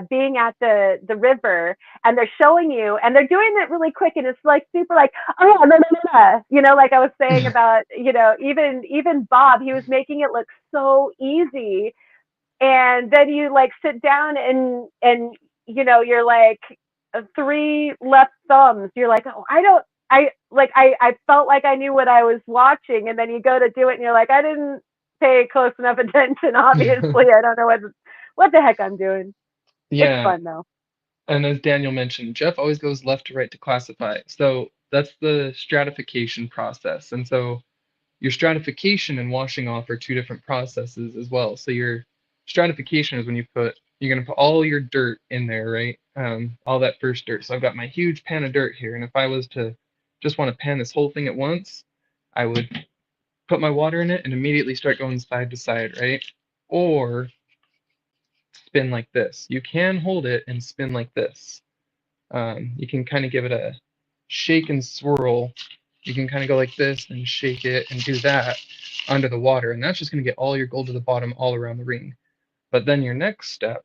being at the river, and they're showing you, and they're doing it really quick, and it's like super like, oh yeah, no, no, no, no. Like I was saying about, even Bob, he was making it look so easy. And then you like sit down and you're like, three left thumbs. You're like, oh, I felt like I knew what I was watching, and then you go to do it, and you're like, I didn't pay close enough attention. Obviously, I don't know what the heck I'm doing. Yeah. It's fun though. And as Daniel mentioned, Jeff always goes left to right to classify. So that's the stratification process. And so your stratification and washing off are two different processes as well. So your stratification is when you're going to put all your dirt in there, right? All that first dirt. So I've got my huge pan of dirt here. And if I was to just want to pan this whole thing at once, I would put my water in it and immediately start going side to side, right? Or spin like this. You can hold it and spin like this. You can kind of give it a shake and swirl. You can kind of go like this and shake it and do that under the water. And that's just going to get all your gold to the bottom all around the ring. But then your next step,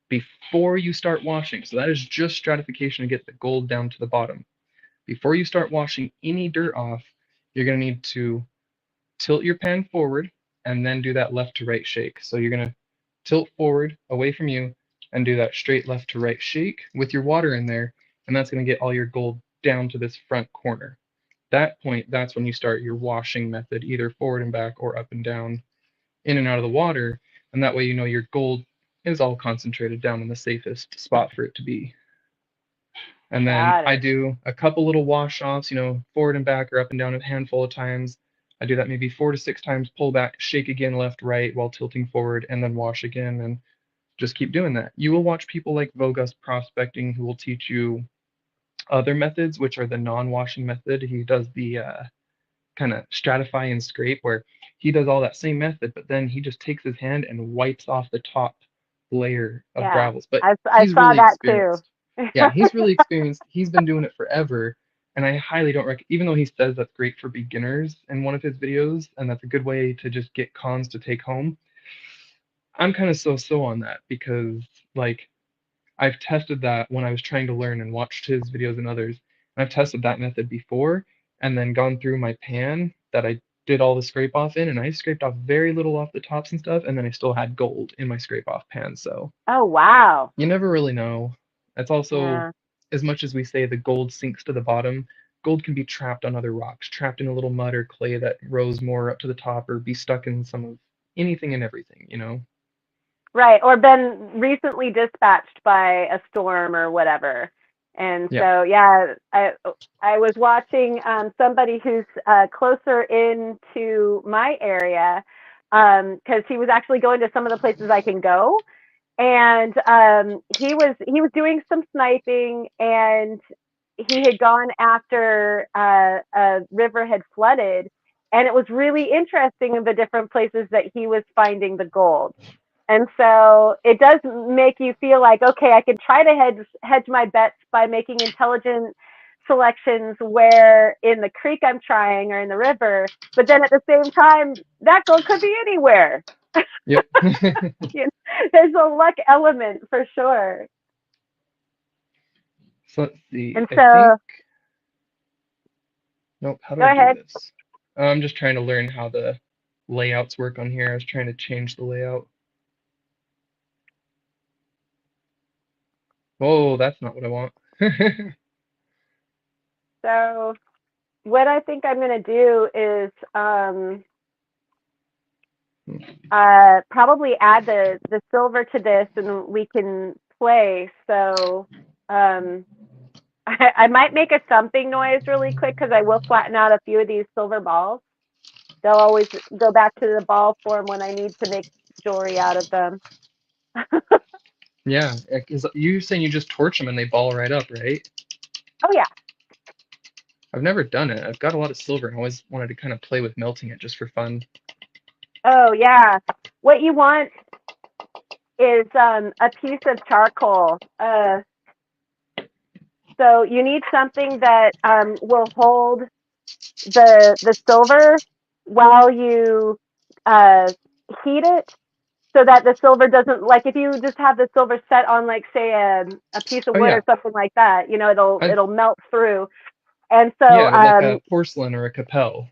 before you start washing, so that is just stratification to get the gold down to the bottom. Before you start washing any dirt off, you're going to need to tilt your pan forward and then do that left to right shake. So you're going to tilt forward away from you and do that straight left to right shake with your water in there, and that's going to get all your gold down to this front corner. That point, that's when you start your washing method, either forward and back or up and down, in and out of the water, and that way you know your gold is all concentrated down in the safest spot for it to be. And then I do a couple little wash offs, forward and back or up and down a handful of times. I do that maybe 4 to 6 times, pull back, shake again left, right while tilting forward, and then wash again, and just keep doing that. You will watch people like Vogus Prospecting who will teach you other methods, which are the non-washing method. He does the kind of stratify and scrape, where he does all that same method, but then he just takes his hand and wipes off the top layer of gravels. But I he's saw really that experienced. too. Yeah, he's really experienced. He's been doing it forever. And I highly don't recommend, even though he says that's great for beginners in one of his videos, and that's a good way to just get cons to take home. I'm kind of so on that because like I've tested that when I was trying to learn and watched his videos and others. And I've tested that method before and then gone through my pan that I did all the scrape off in, and I scraped off very little off the tops and stuff, and then I still had gold in my scrape off pan. So Oh, wow. you never really know. It's also, Yeah. as much as we say the gold sinks to the bottom, gold can be trapped on other rocks, trapped in a little mud or clay that rose more up to the top, or be stuck in some of anything and everything, you know? Right, or been recently dispatched by a storm or whatever. And Yeah. so, yeah, I was watching somebody who's closer into my area because he was actually going to some of the places I can go, and he was doing some sniping, and he had gone after a river had flooded, and it was really interesting the different places that he was finding the gold. And so it does make you feel like, okay, I can try to hedge my bets by making intelligent selections where in the creek I'm trying or in the river, but then at the same time, that gold could be anywhere. Yep. You know, there's a luck element for sure. So let's see. And I think, so, nope, how do go I do ahead. this? I'm just trying to learn how the layouts work on here. I was trying to change the layout. Oh, that's not what I want. So, what I think I'm going to do is probably add the silver to this, and we can play. So, I might make a thumping noise really quick because I will flatten out a few of these silver balls. They'll always go back to the ball form when I need to make jewelry out of them. Yeah, because you're saying you just torch them and they ball right up, right? Oh, yeah. I've never done it. I've got a lot of silver and always wanted to kind of play with melting it just for fun. Oh, yeah. What you want is a piece of charcoal. So you need something that will hold the silver while you heat it, so that the silver doesn't, like if you just have the silver set on like say a piece of Oh wood yeah, or something like that, you know, I've it'll melt through. And so yeah, like a porcelain or a capel.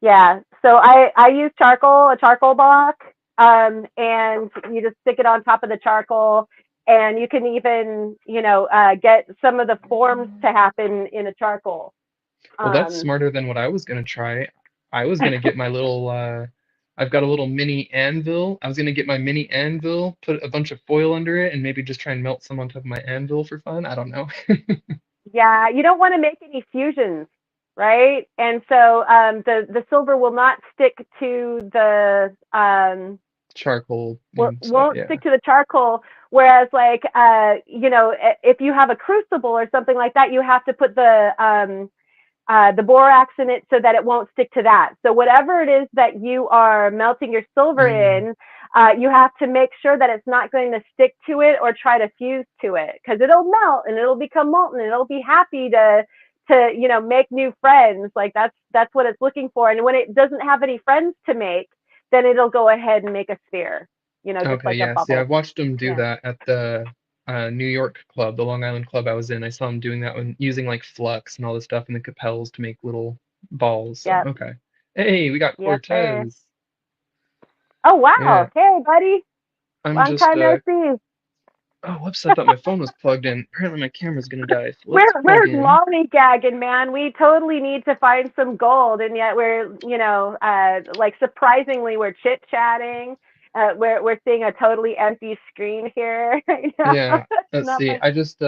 yeah, so I use charcoal, a charcoal block, and you just stick it on top of the charcoal, and you can even, you know, get some of the forms to happen in a charcoal. Well, that's Um, smarter than what I was gonna try. I was gonna get my little I've got a little mini anvil. I was gonna get my mini anvil, put a bunch of foil under it, and maybe just try and melt some on top of my anvil for fun. I don't know. yeah, you don't want to make any fusions, right? And so the silver will not stick to the Charcoal and stuff, won't yeah. stick to the charcoal. Whereas, like, you know, if you have a crucible or something like that, you have to put the borax in it so that it won't stick to that. So whatever it is that you are melting your silver Mm. in, you have to make sure that it's not going to stick to it or try to fuse to it, because it'll melt and it'll become molten and it'll be happy to you know, make new friends. Like that's what it's looking for. And when it doesn't have any friends to make, then it'll go ahead and make a sphere, you know, just Okay, like a yeah. See, bubble. I've watched them do Yeah. that at the New York club, the Long Island club I was in. I saw them doing that one using like flux and all this stuff and the capels to make little balls. So, Yep. okay. Hey, we got Yes, sir. Cortez. Oh, wow. Yeah, Hey, buddy. I'm Long just time no see. oh, whoops, I thought my phone was plugged in. Apparently my camera's gonna die. So let's plug We're in. lollygagging, man. We totally need to find some gold, and yet we're, you know, like surprisingly, we're chit chatting. We're seeing a totally empty screen here right now. Yeah, let's Not see. much. I just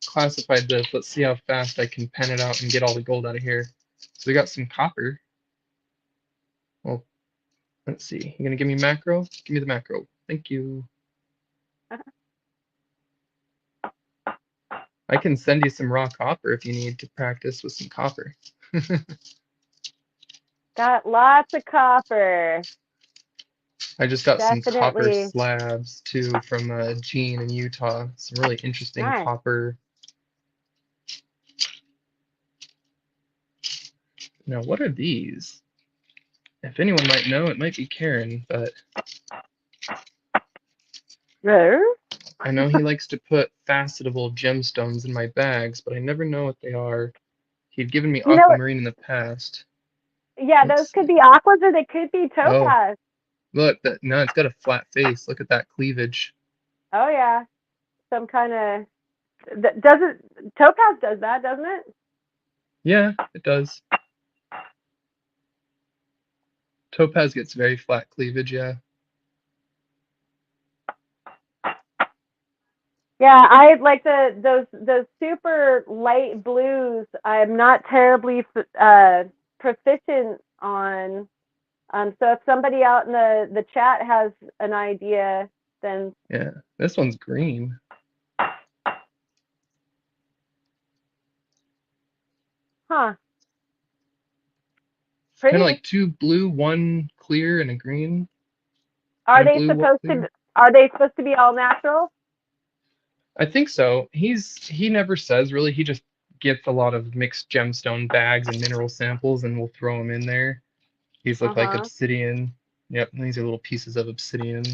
classified this. Let's see how fast I can pen it out and get all the gold out of here. So we got some copper. Well, let's see. You gonna give me macro? Give me the macro. Thank you. I can send you some raw copper if you need to practice with some copper. Got lots of copper. I just got some copper Definitely. slabs too from Gene in Utah. Some really interesting Nice. copper. Now, what are these? If anyone might know, it might be Karen, but I know he likes to put facetable gemstones in my bags, but I never know what they are. He'd given me You know, aquamarine in the past. yeah, those Let's could see. be aquas or they could be Oh, topaz. look, no, it's got a flat face. Look at that cleavage. Oh yeah, some kind of doesn't topaz does that, doesn't it? Yeah, it does. Topaz gets very flat cleavage, yeah. Yeah, I like those super light blues. I'm not terribly proficient on. So if somebody out in the chat has an idea, then Yeah, this one's green. huh, Kind of pretty. like two blue, one clear, and a green. Are One they blue, one supposed clear. to? Are they supposed to be all natural? I think so. He never says really. He just gets a lot of mixed gemstone bags and mineral samples, and we'll throw them in there. These look like Uh-huh. obsidian. Yep, these are little pieces of obsidian,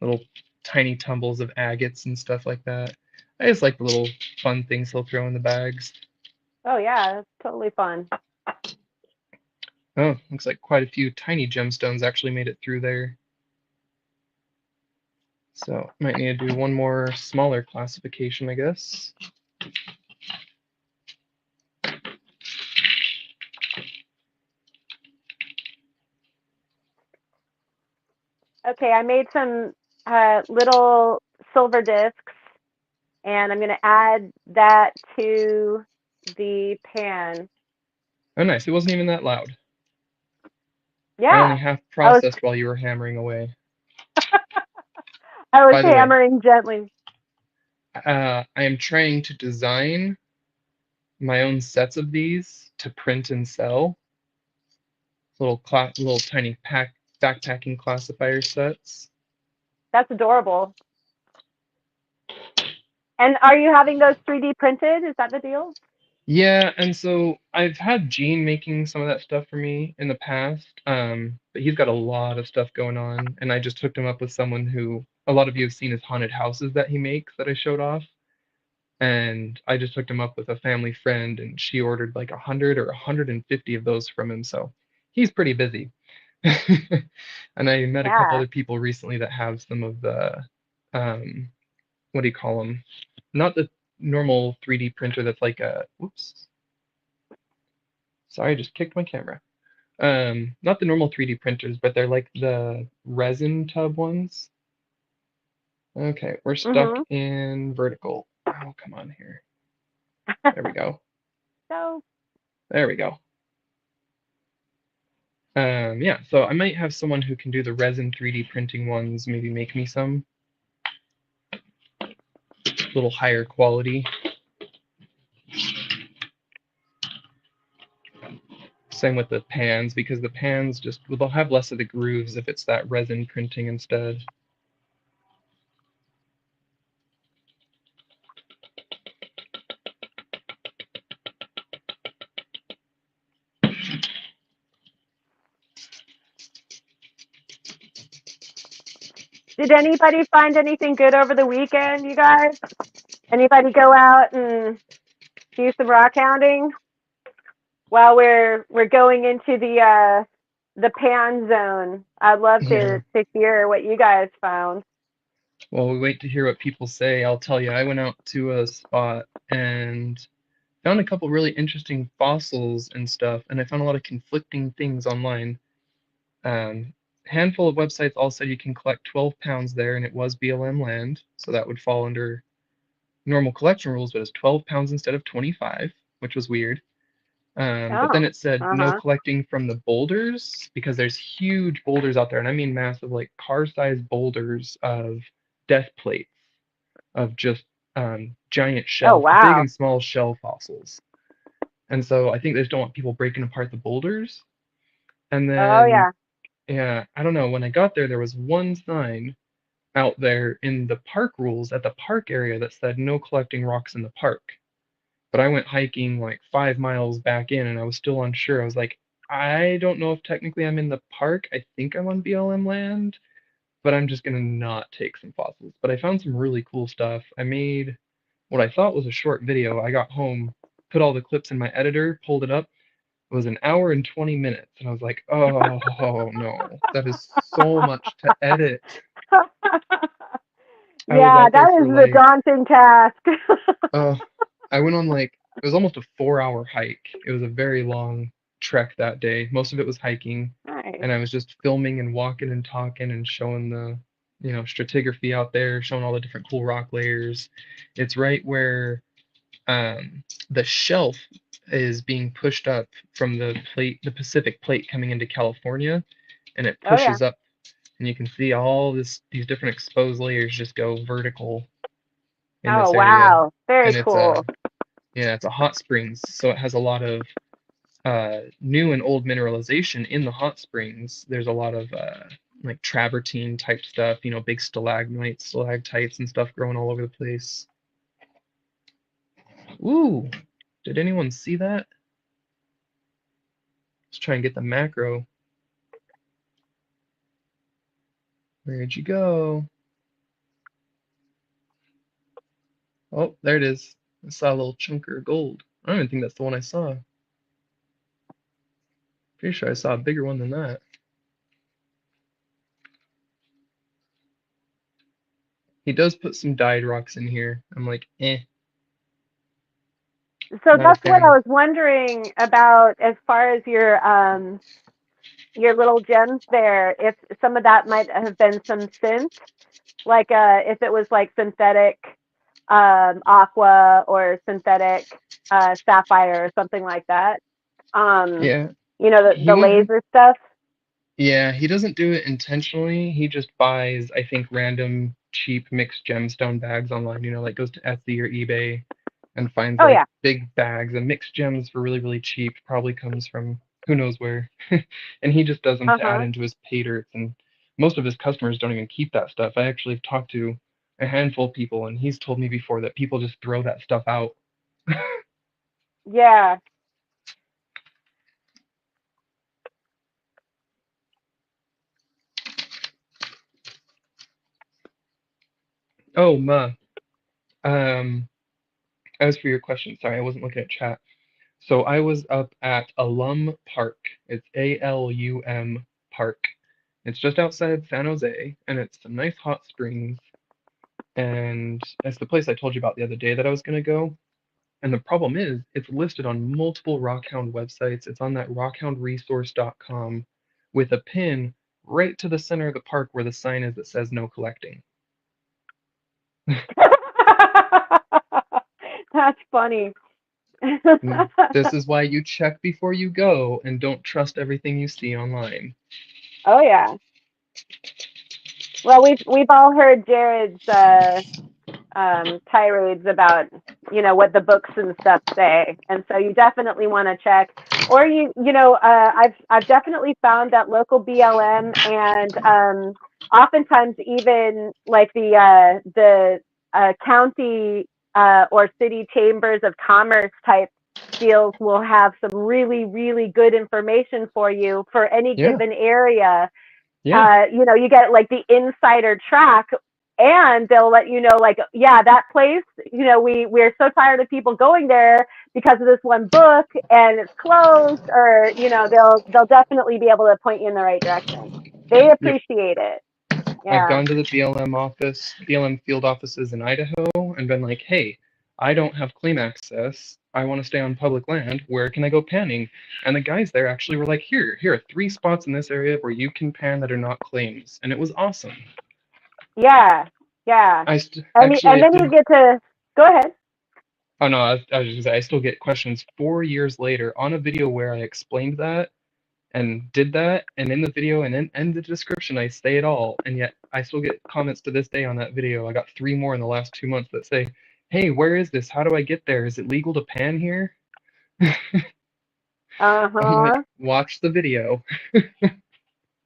little tiny tumbles of agates and stuff like that. I just like the little fun things he'll throw in the bags. Oh yeah, that's totally fun. Oh, looks like quite a few tiny gemstones actually made it through there. So might need to do one more smaller classification, I guess. Okay, I made some little silver discs, and I'm going to add that to the pan. Oh, nice. It wasn't even that loud. I only Yeah, half I was processed while you were hammering away. I was By the way, hammering gently. I am trying to design my own sets of these to print and sell. Little tiny backpacking classifier sets. That's adorable. And are you having those 3D printed? Is that the deal? Yeah, and so I've had Gene making some of that stuff for me in the past, but he's got a lot of stuff going on, and I just hooked him up with someone who a lot of you have seen his haunted houses that he makes that I showed off, and I just hooked him up with a family friend, and she ordered like 100 or 150 of those from him, so he's pretty busy. And I met a couple Yeah. other people recently that have some of the, what do you call them? Not the normal 3D printer that's like a, whoops. Sorry, I just kicked my camera. Not the normal 3D printers, but they're like the resin tub ones. Okay, we're stuck Mhm. in vertical. Oh, come on here. There we go. So There we go. Yeah, so I might have someone who can do the resin 3D printing ones, maybe make me some. A little higher quality. Same with the pans, because the pans just, well, they'll have less of the grooves if it's that resin printing instead. did anybody find anything good over the weekend, you guys? Anybody go out and do some rock hounding while we're going into the pan zone? I'd love Yeah. to hear what you guys found. Well, we wait to hear what people say. I'll tell you, I went out to a spot and found a couple really interesting fossils and stuff, and I found a lot of conflicting things online. Handful of websites all said you can collect 12 pounds there, and it was BLM land, so that would fall under normal collection rules, but it's 12 pounds instead of 25, which was weird. But then Oh, it said no uh-huh. collecting from the boulders because there's huge boulders out there, and I mean massive, like car-sized boulders of death plates of just giant Oh, big wow. and small shell fossils. And so I think they just don't want people breaking apart the boulders. And Oh, then, yeah. yeah, I don't know. When I got there, there was one sign out there in the park rules at the park area that said no collecting rocks in the park. But I went hiking like 5 miles back in and I was still unsure. I was like, I don't know if technically I'm in the park. I think I'm on BLM land, but I'm just gonna not take some fossils. But I found some really cool stuff. I made what I thought was a short video. I got home, put all the clips in my editor, pulled it up. It was an hour and 20 minutes, and I was like, oh no, that is so much to edit. I was Yeah, out there that for is the like, daunting task. uh, I went on like, it was almost a 4 hour hike. It was a very long trek that day. Most of it was hiking, Nice. and I was just filming and walking and talking and showing the, stratigraphy out there, showing all the different cool rock layers. It's right where the shelf is being pushed up from the Pacific plate coming into California, and it Oh yeah. pushes up, and you can see all these different exposed layers just go vertical in Oh this area, wow. Very and cool. it's a hot springs, so it has a lot of new and old mineralization in the hot springs. There's a lot of like travertine type stuff, big stalagmites, stalactites, and stuff growing all over the place. Ooh, did anyone see that? Let's try and get the macro. Where'd you go? Oh, there it is. I saw a little chunker of gold. I don't even think that's the one I saw. Pretty sure I saw a bigger one than that. He does put some dyed rocks in here. I'm like, So not a that's what fan I of. was wondering about as far as your little gems there. If some of that might have been some synth, like if it was like synthetic aqua or synthetic sapphire or something like that. Um, Yeah, the he won't. laser stuff. Yeah, he doesn't do it intentionally. He just buys, I think, random cheap mixed gemstone bags online. Like goes to Etsy or eBay and finds Oh like yeah. big bags of mixed gems for really, really cheap. Probably comes from who knows where. And he just does them to add Uh-huh. into his pay dirts. And most of his customers don't even keep that stuff. I actually have talked to a handful of people, and he's told me before that people just throw that stuff out. Yeah. Oh, ma. Um, as for your question, sorry, I wasn't looking at chat. So I was up at Alum Park. It's ALUM Park. It's just outside San Jose, and it's some nice hot springs. And it's the place I told you about the other day that I was going to go. And the problem is, it's listed on multiple Rockhound websites. It's on that rockhoundresource.com with a pin right to the center of the park where the sign is that says no collecting. That's funny. This is why you check before you go and don't trust everything you see online. Oh yeah. Well, we've all heard Jared's tirades about what the books and stuff say, and so you definitely want to check. Or I've definitely found that local BLM and oftentimes even like the county or city chambers of commerce type deals will have some really really good information for you for any Yeah, given area. yeah. You get like the insider track, and they'll let you know, like, yeah, that place, we're so tired of people going there because of this one book and it's closed, or they'll definitely be able to point you in the right direction. They Yep. appreciate it. I've Yeah. gone to the BLM field offices in Idaho and been like, hey, I don't have claim access. I want to stay on public land. Where can I go panning? And the guys there actually were like, here are 3 spots in this area where you can pan that are not claims. And it was awesome. Yeah. Yeah. Actually, And I then you did. get to go ahead. Oh no, I was just gonna say, I still get questions 4 years later on a video where I explained that and did that, and in the video and in the description I say it all, and yet I still get comments to this day on that video. I got 3 more in the last 2 months that say, hey, where is this? How do I get there? Is it legal to pan here? I'm like, Uh-huh. watch the video.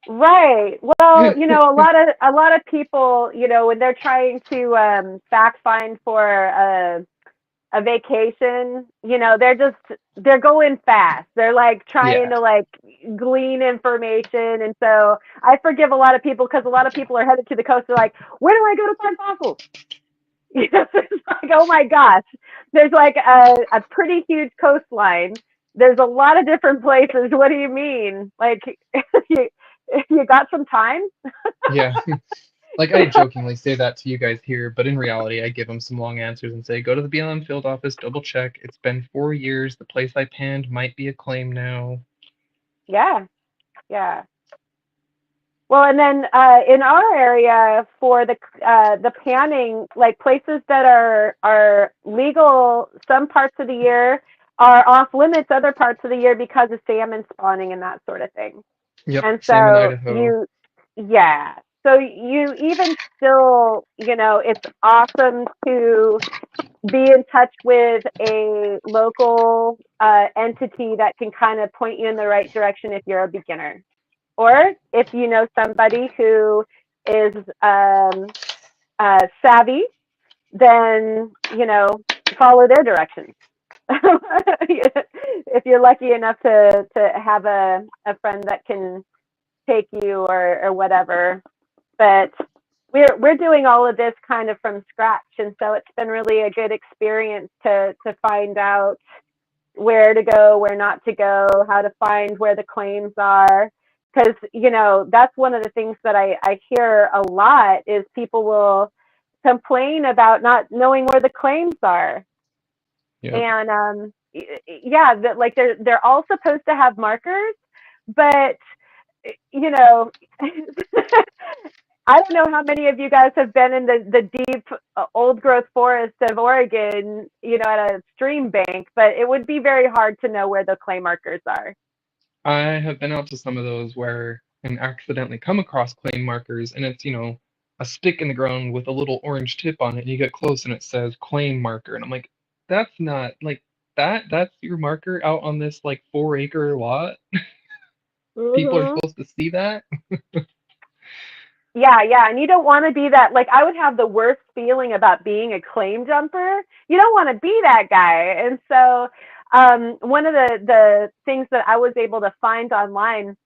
Right. Well, a lot of people, when they're trying to fact find for a vacation, they're going fast. They're like trying to like glean information. And so I forgive a lot of people because a lot of people are headed to the coast. They're like, where do I go to find fossils? It's like, oh my gosh, there's like a pretty huge coastline. There's a lot of different places. What do you mean? Like, you got some time? Yeah. Like I jokingly say that to you guys here, but in reality, I give them some long answers and say, go to the BLM field office, double check. It's been 4 years. The place I panned might be a claim now. Yeah. Yeah. Well, and then in our area for the panning, like places that are legal, some parts of the year are off limits, other parts of the year because of salmon spawning and that sort of thing. Yep, And same in so Idaho. so you even still, it's awesome to be in touch with a local entity that can kind of point you in the right direction if you're a beginner. Or if you know somebody who is savvy, then, follow their directions. If you're lucky enough to have a friend that can take you or whatever. But we're doing all of this kind of from scratch. And so it's been really a good experience to find out where to go, where not to go, how to find where the claims are. Because, that's one of the things that I hear a lot is people will complain about not knowing where the claims are. Yep. And like they're all supposed to have markers, but I don't know how many of you guys have been in the deep old growth forest of Oregon, at a stream bank, but it would be very hard to know where the clay markers are. I have been out to some of those where and accidentally come across claim markers, and it's, a stick in the ground with a little orange tip on it, and you get close and it says claim marker. And I'm like, that's not like that's your marker out on this like 4-acre lot. People are supposed to see that. Yeah, and you don't want to be that. Like, I would have the worst feeling about being a claim jumper. You don't want to be that guy. And so one of the things that I was able to find online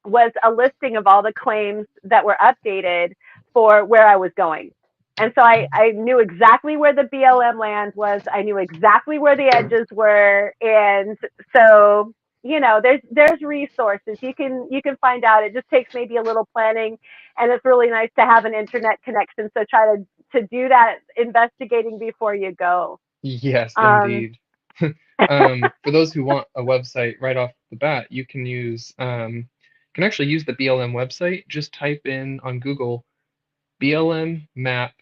was a listing of all the claims that were updated for where I was going. And so I knew exactly where the BLM land was. I knew exactly where the edges were. And so, there's resources. You can find out. It just takes maybe a little planning, and it's really nice to have an internet connection. So try to do that investigating before you go. Yes, indeed. For those who want a website right off the bat, you can actually use the BLM website. Just type in on Google BLM map,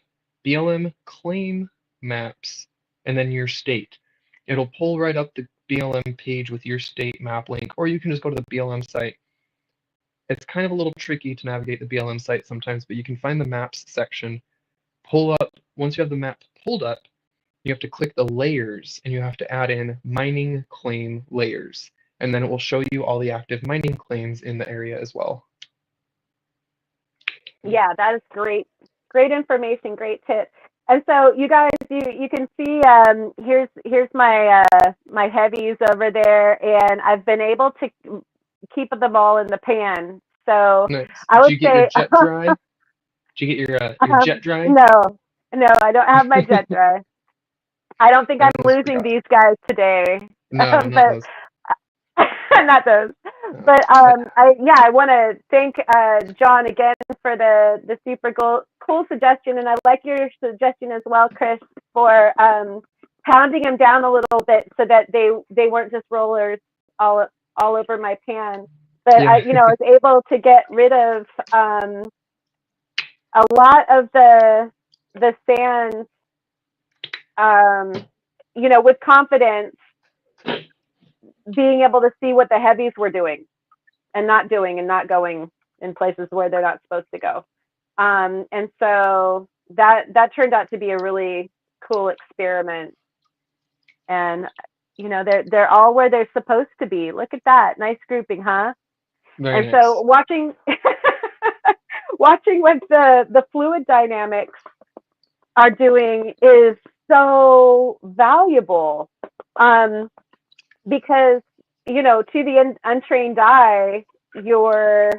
BLM claim maps, and then your state. It'll pull right up the BLM page with your state map link, or you can just go to the BLM site. It's kind of a little tricky to navigate the BLM site sometimes, but you can find the maps section, pull up. Once you have the map pulled up, you have to click the layers and you have to add in mining claim layers. And then it will show you all the active mining claims in the area as well. Yeah, that is great. Great information, great tip. And so you guys, you can see here's my my heavies over there, and I've been able to keep them all in the pan. So nice. I would Did you get your jet dry? Did you get your jet dry? No, I don't have my jet dry. I don't think I'm losing these guys today. No, not those. Not those. But I want to thank John again for the super cool suggestion, and I like your suggestion as well, Chris, for pounding them down a little bit so that they weren't just rollers all over my pan. But yeah. I was able to get rid of a lot of the sands, with confidence, being able to see what the heavies were doing and not going in places where they're not supposed to go. And so that turned out to be a really cool experiment. And, they're all where they're supposed to be. Look at that. Nice grouping, huh? Very nice. So watching what the fluid dynamics are doing is so valuable, because, you know, to the untrained eye, you're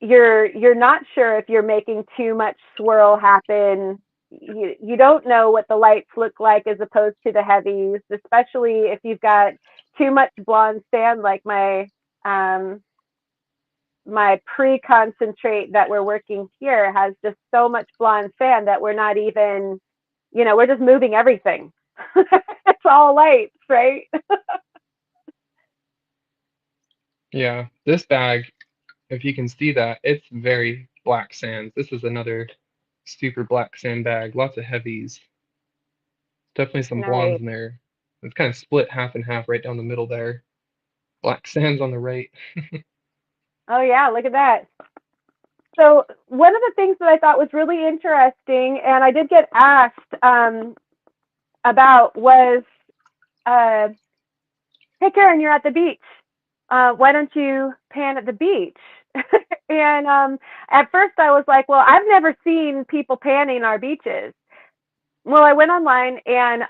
you're not sure if you're making too much swirl happen. You don't know what the lights look like as opposed to the heavies, especially if you've got too much blonde sand, like my pre-concentrate that we're working here has just so much blonde sand that we're not even, you know, we're just moving everything. It's all lights, right? Yeah, this bag, if you can see that, it's very black sands. This is another super black sand bag. Lots of heavies. Definitely some blondes Nice. in there. It's kind of split half and half right down the middle there. Black sands on the right. Oh yeah, look at that. So one of the things that I thought was really interesting, and I did get asked about, was, uh, "Hey Karen, you're at the beach. Why don't you pan at the beach?" And at first I was like, "Well, I've never seen people panning our beaches." Well, I went online and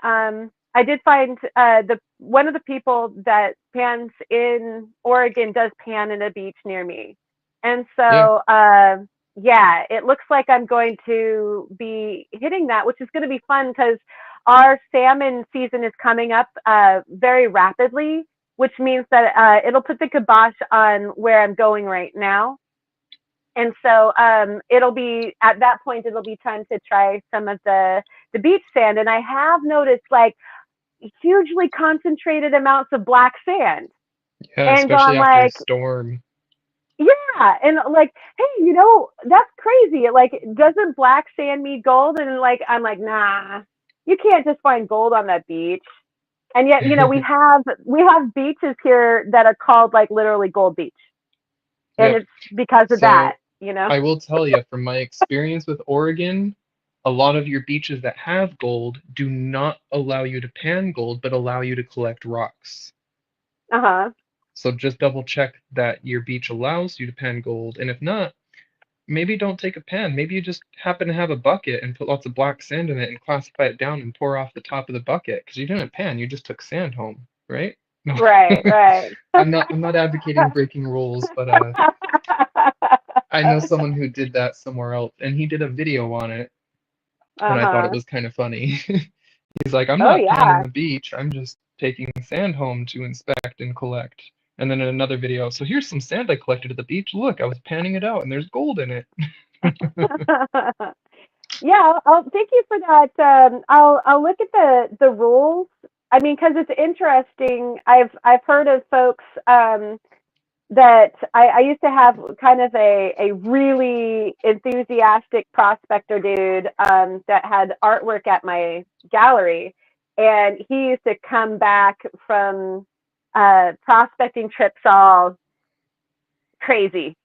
I did find the one of the people that pans in Oregon does pan in a beach near me, and Yeah, so yeah, it looks like I'm going to be hitting that, which is going to be fun because our salmon season is coming up very rapidly, which means that it'll put the kibosh on where I'm going right now. And so it'll be, at that point, it'll be time to try some of the beach sand. And I have noticed like hugely concentrated amounts of black sand, yeah, and especially gone after a like, storm. yeah, and like, hey, you know, that's crazy. Like, doesn't black sand mean gold? And like, I'm like, nah, you can't just find gold on that beach. And yet, you know, we have beaches here that are called like literally Gold Beach, and Yep. it's because of that, So you know. I will tell you from my experience with Oregon, a lot of your beaches that have gold do not allow you to pan gold, but allow you to collect rocks. Uh-huh. So just double check that your beach allows you to pan gold, and if not, maybe don't take a pan. Maybe you just happen to have a bucket and put lots of black sand in it and classify it down and pour off the top of the bucket because you didn't pan, you just took sand home, right? No. Right, right. I'm not advocating breaking rules, but I know someone who did that somewhere else, and he did a video on it, and I thought it Uh-huh. was kind of funny. He's like, I'm Oh not panning yeah. the beach, I'm just taking sand home to inspect and collect. And then in another video, so here's some sand I collected at the beach. Look, I was panning it out, and there's gold in it. Yeah, thank you for that. I'll look at the rules. I mean, because it's interesting. I've heard of folks that I used to have kind of a really enthusiastic prospector dude that had artwork at my gallery, and he used to come back from prospecting trips all crazy.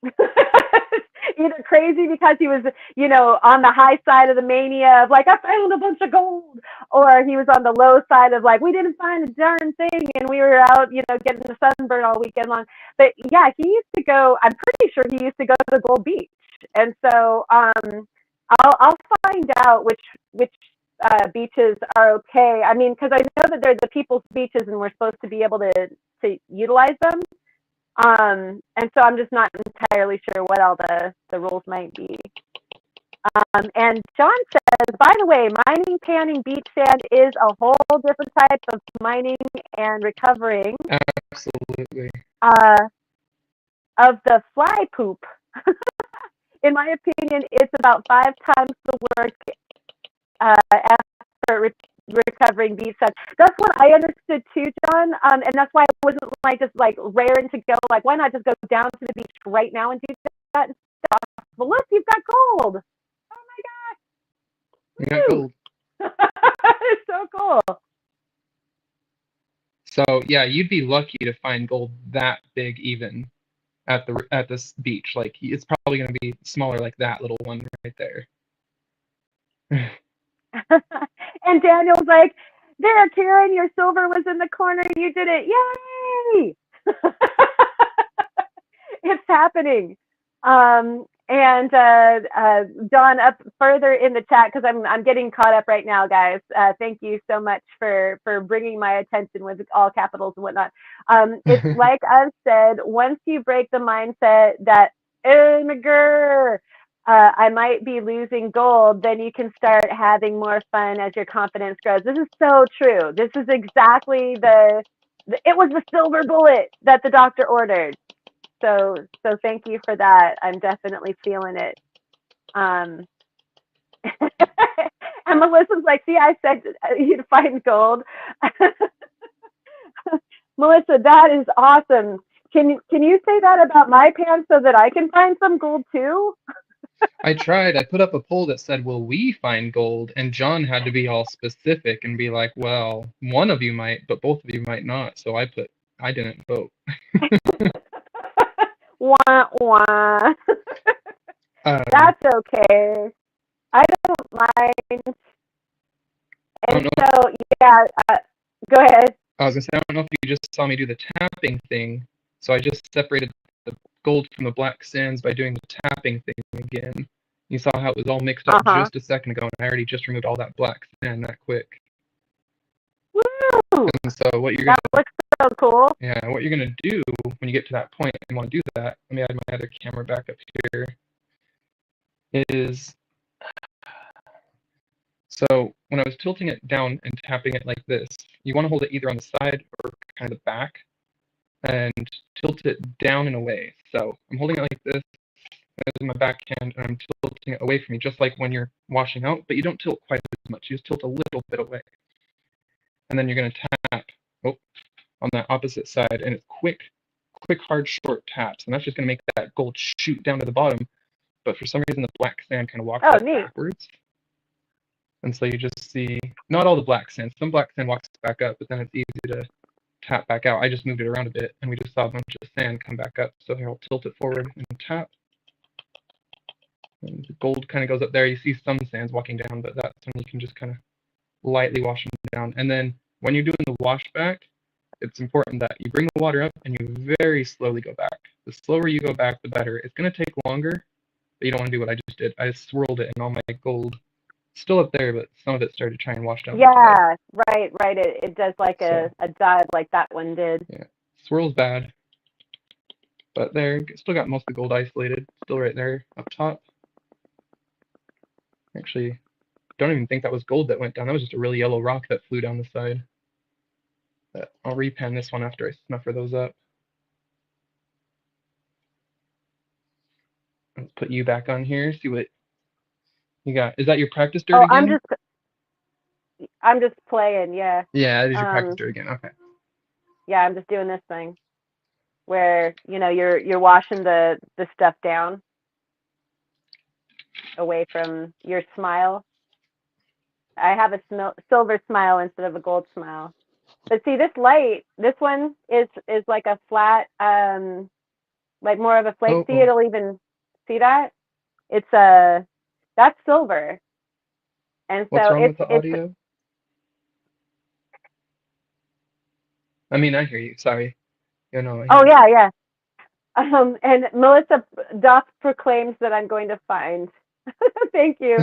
Either crazy because he was, you know, on the high side of the mania of like, I found a bunch of gold, or he was on the low side of like, we didn't find a darn thing and we were out, you know, getting the sunburn all weekend long. But yeah, he used to go, I'm pretty sure he used to go to Gold Beach. And so I'll find out which beaches are okay. I mean, because I know that they're the people's beaches and we're supposed to be able to utilize them. And so I'm just not entirely sure what all the rules might be. And John says, by the way, mining, panning beach sand is a whole different type of mining and recovering Absolutely. uh, of the fly poop. In my opinion, it's about 5 times the work after recovering beach sand. That's what I understood too, John. And that's why I wasn't like just like raring to go. Like, why not just go down to the beach right now and do that stuff? Well, look, you've got gold. Oh We my got gosh! gold. It's so cool. So yeah, you'd be lucky to find gold that big even at this beach. Like it's probably going to be smaller like that little one right there. And Daniel's like, there, Karen, your silver was in the corner. You did it. Yay! It's happening. And John, up further in the chat, because I'm getting caught up right now, guys. Thank you so much for bringing my attention with all capitals and whatnot. It's like I've said, once you break the mindset that, oh my girl, I might be losing gold, then you can start having more fun as your confidence grows. This is so true. This is exactly it was the silver bullet that the doctor ordered. So thank you for that. I'm definitely feeling it. And Melissa's like, see, I said you'd find gold. Melissa, that is awesome. Can you say that about my pants so that I can find some gold too? I tried. I put up a poll that said, "Will we find gold?" And John had to be all specific and be like, "Well, one of you might, but both of you might not." So I didn't vote. Wah, wah. That's okay. I don't mind. And so, yeah, go ahead. I was gonna say, I don't know if you just saw me do the tapping thing. So I just separated the gold from the black sands by doing the tapping thing again. You saw how it was all mixed up just a second ago, and I already just removed all that black sand that quick. Woo! And so what you're gonna that looks so cool. Yeah, what you're gonna do when you get to that point and want to do that, let me add my other camera back up here, is so when I was tilting it down and tapping it like this, you want to hold it either on the side or kind of the back and tilt it down and away. So I'm holding it like this as my backhand, and I'm tilting it away from you, just like when you're washing out, but you don't tilt quite as much. You just tilt a little bit away. And then you're going to tap on that opposite side, and it's quick, hard, short taps. And that's just going to make that gold shoot down to the bottom. But for some reason, the black sand kind of walks backwards. And so you just see, not all the black sand. Some black sand walks back up, but then it's easy to tap back out. I just moved it around a bit, and we just saw a bunch of sand come back up. So here, I'll tilt it forward and tap. And the gold kind of goes up there. You see some sands walking down, but that's when you can just kind of lightly wash them down. And then when you're doing the wash back, it's important that you bring the water up and you very slowly go back. The slower you go back, the better. It's going to take longer, but you don't want to do what I just did. I swirled it, and all my gold still up there, but some of it started to try and wash down. Yeah, right. It does like a dive like that one did. Yeah, swirl's bad, but there, still got most of the gold isolated, still right there up top. Actually, don't even think that was gold that went down. That was just a really yellow rock that flew down the side. But I'll repan this one after I snuffer those up. Let's put you back on here, see what you got. Is that your practice dirt again? I'm just playing, yeah. Yeah, that is your practice dirt again. Okay. Yeah, I'm just doing this thing where, you're washing the stuff down away from your smile. I have a silver smile instead of a gold smile. But see, this light, this one is like a flat, like more of a flake. See, it'll even see that? It's that's silver. And so what's wrong with the audio? I mean, I hear you. Sorry. Oh yeah. And Melissa Duff proclaims that I'm going to find. Thank you.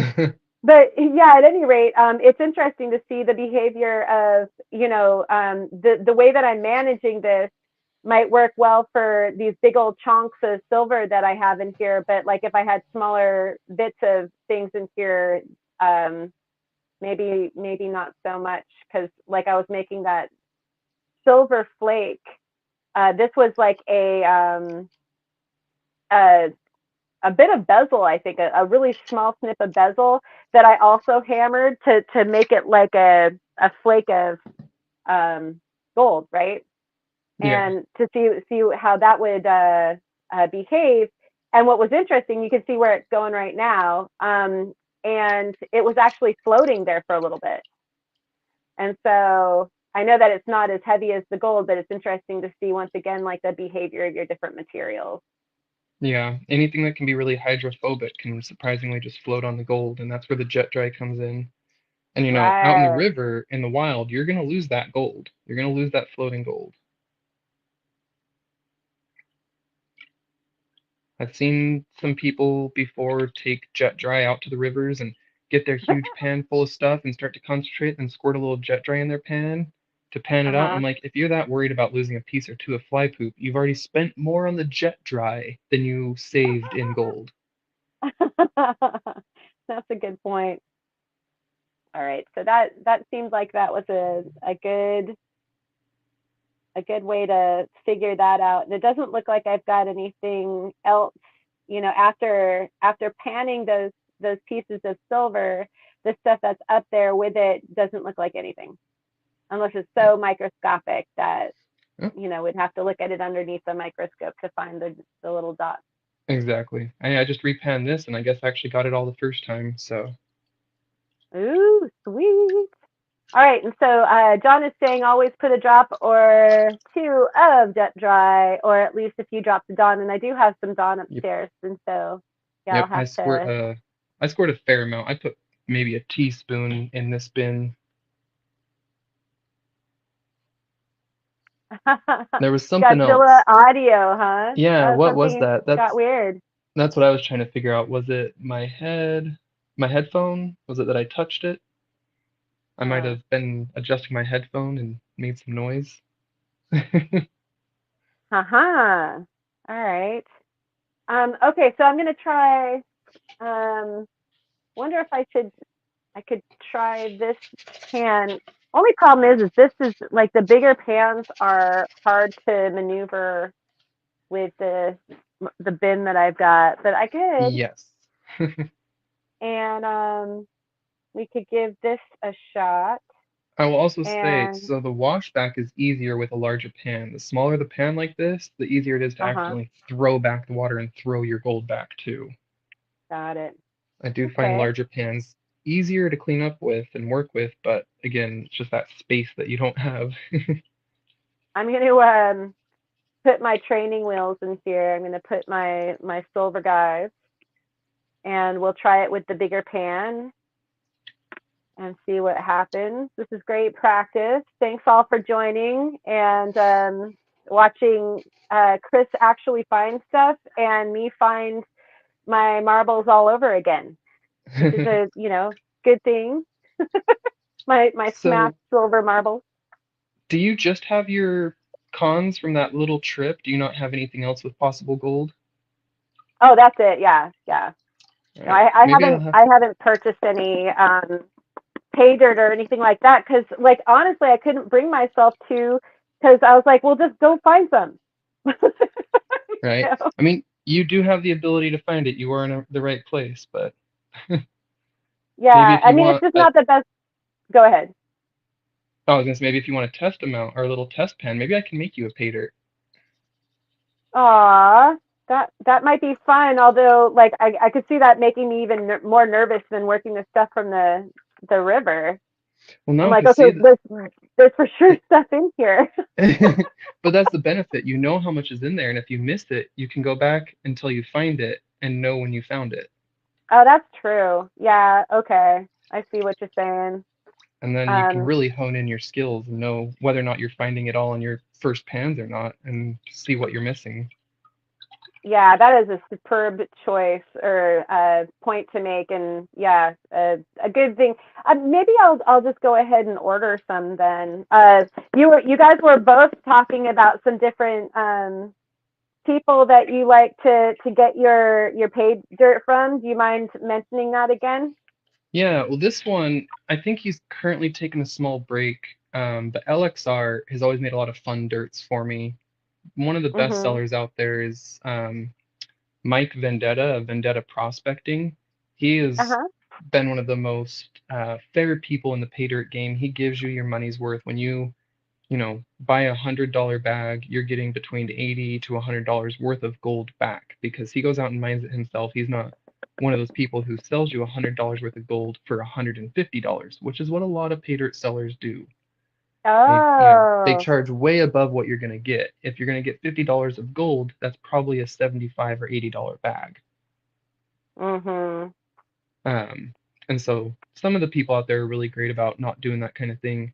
But yeah, at any rate, it's interesting to see the behavior of, the way that I'm managing this might work well for these big old chunks of silver that I have in here. But like if I had smaller bits of things in here, maybe not so much, because like I was making that silver flake. This was like a bit of bezel, I think, a really small snip of bezel that I also hammered to make it like a flake of gold, right? Yeah. And to see how that would behave. And what was interesting, you can see where it's going right now, and it was actually floating there for a little bit. And so I know that it's not as heavy as the gold, but it's interesting to see once again like the behavior of your different materials. Yeah, anything that can be really hydrophobic can surprisingly just float on the gold, and that's where the jet dry comes in. And out in the river, in the wild, you're going to lose that gold. You're going to lose that floating gold. I've seen some people before take jet dry out to the rivers and get their huge pan full of stuff and start to concentrate and squirt a little jet dry in their pan to pan it out. Uh-huh. I'm like, if you're that worried about losing a piece or two of fly poop, you've already spent more on the jet dry than you saved in gold. That's a good point. All right. So that seems like that was a good way to figure that out. And it doesn't look like I've got anything else, after panning those pieces of silver, the stuff that's up there with it doesn't look like anything. Unless it's so microscopic that, Oh, we'd have to look at it underneath the microscope to find the little dots. exactly. I just repanned this and I guess I actually got it all the first time. So, Ooh, sweet. All right, and so John is saying always put a drop or two of jet dry, or at least a few drops of Dawn. And I do have some Dawn yep, upstairs, and so yeah, I'll yep. have to. I squirt a fair amount. I put maybe a teaspoon in this bin. There was something Godzilla else. audio, huh? Yeah, what was Something that? got weird. That's what I was trying to figure out. Was it my head, my headphone? Was it that I touched it? I might Huh. have been adjusting my headphone and made some noise. Uh-huh. All right. Okay, so I'm gonna try. Wonder if I could try this pan. Only problem is this is like the bigger pans are hard to maneuver with the bin that I've got, but I could, Yes. and we could give this a shot. I will also say, And so the washback is easier with a larger pan. The smaller the pan like this, the easier it is to uh-huh, accidentally throw back the water and throw your gold back too. got it. I do find Okay, larger pans easier to clean up with and work with, but again, it's just that space that you don't have. I'm gonna put my training wheels in here. I'm gonna put my silver guys, and we'll try it with the bigger pan and see what happens. This is great practice. Thanks all for joining and watching Chris actually find stuff and me find my marbles all over again, which is a good thing. My So, smashed silver marbles. do you just have your cons from that little trip? Do you not have anything else with possible gold? Oh, that's it. Yeah, yeah. All No, right, I maybe I'll haven't have I to. haven't purchased any pay dirt or anything like that because, like, honestly, I couldn't bring myself to, because I was like, well, just go find some. Right? I mean, you do have the ability to find it. You are in the right place, but maybe Yeah, if I you mean, it's want just a, not the best. Go ahead. oh, I was gonna say maybe if you want a test amount or a little test pen, maybe I can make you a pay dirt. Aw, that might be fun. Although, like, I could see that making me even more nervous than working the stuff from the river. Well, I'm no, like, because okay, see, there's for sure stuff in here. but that's the benefit. You know how much is in there, and if you missed it, you can go back until you find it and know when you found it. Oh, that's true. Yeah, okay. I see what you're saying. And then you can Um, really hone in your skills and know whether or not you're finding it all in your first pans or not, and see what you're missing. yeah, that is a superb choice or point to make, and yeah, a good thing. Maybe I'll just go ahead and order some then. You guys were both talking about some different people that you like to get your paid dirt from. Do you mind mentioning that again? Yeah, well, this one, I think he's currently taking a small break. But LXR has always made a lot of fun dirts for me. One of the best Mm-hmm. sellers out there is Mike Vendetta of Vendetta Prospecting. He has Uh-huh. been one of the most fair people in the pay dirt game. He gives you your money's worth. When you buy $100 bag, you're getting between 80 to $100 worth of gold back because he goes out and mines it himself. He's not one of those people who sells you $100 worth of gold for $150, which is what a lot of pay dirt sellers do. They Oh. charge way above what you're going to get. If you're going to get $50 of gold, that's probably a $75 or $80 bag. Mm-hmm. Um, and so some of the people out there are really great about not doing that kind of thing.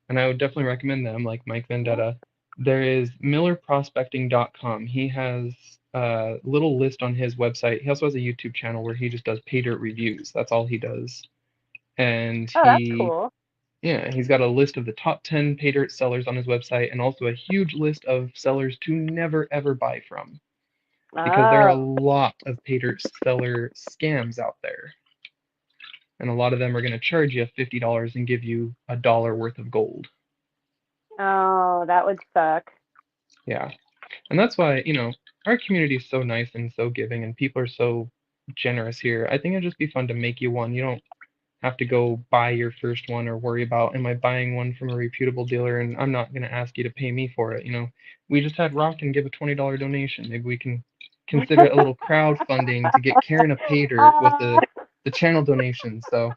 And I would definitely recommend them, like Mike Vendetta. There is millerprospecting.com. He has a little list on his website. He also has a YouTube channel where he just does pay dirt reviews. That's all he does. And Oh, that's cool. yeah, he's got a list of the top 10 pay dirt sellers on his website and also a huge list of sellers to never ever buy from because there are a Oh, lot of pay dirt seller scams out there. And a lot of them are going to charge you $50 and give you $1 worth of gold. oh, that would suck. Yeah. And that's why, our community is so nice and so giving and people are so generous here. I think it'd just be fun to make you one. You don't have to go buy your first one or worry about, am I buying one from a reputable dealer and I'm not going to ask you to pay me for it. We just had Rockin give a $20 donation. Maybe we can consider it a little crowdfunding to get Karen a pay dirt with Uh, the channel donation. So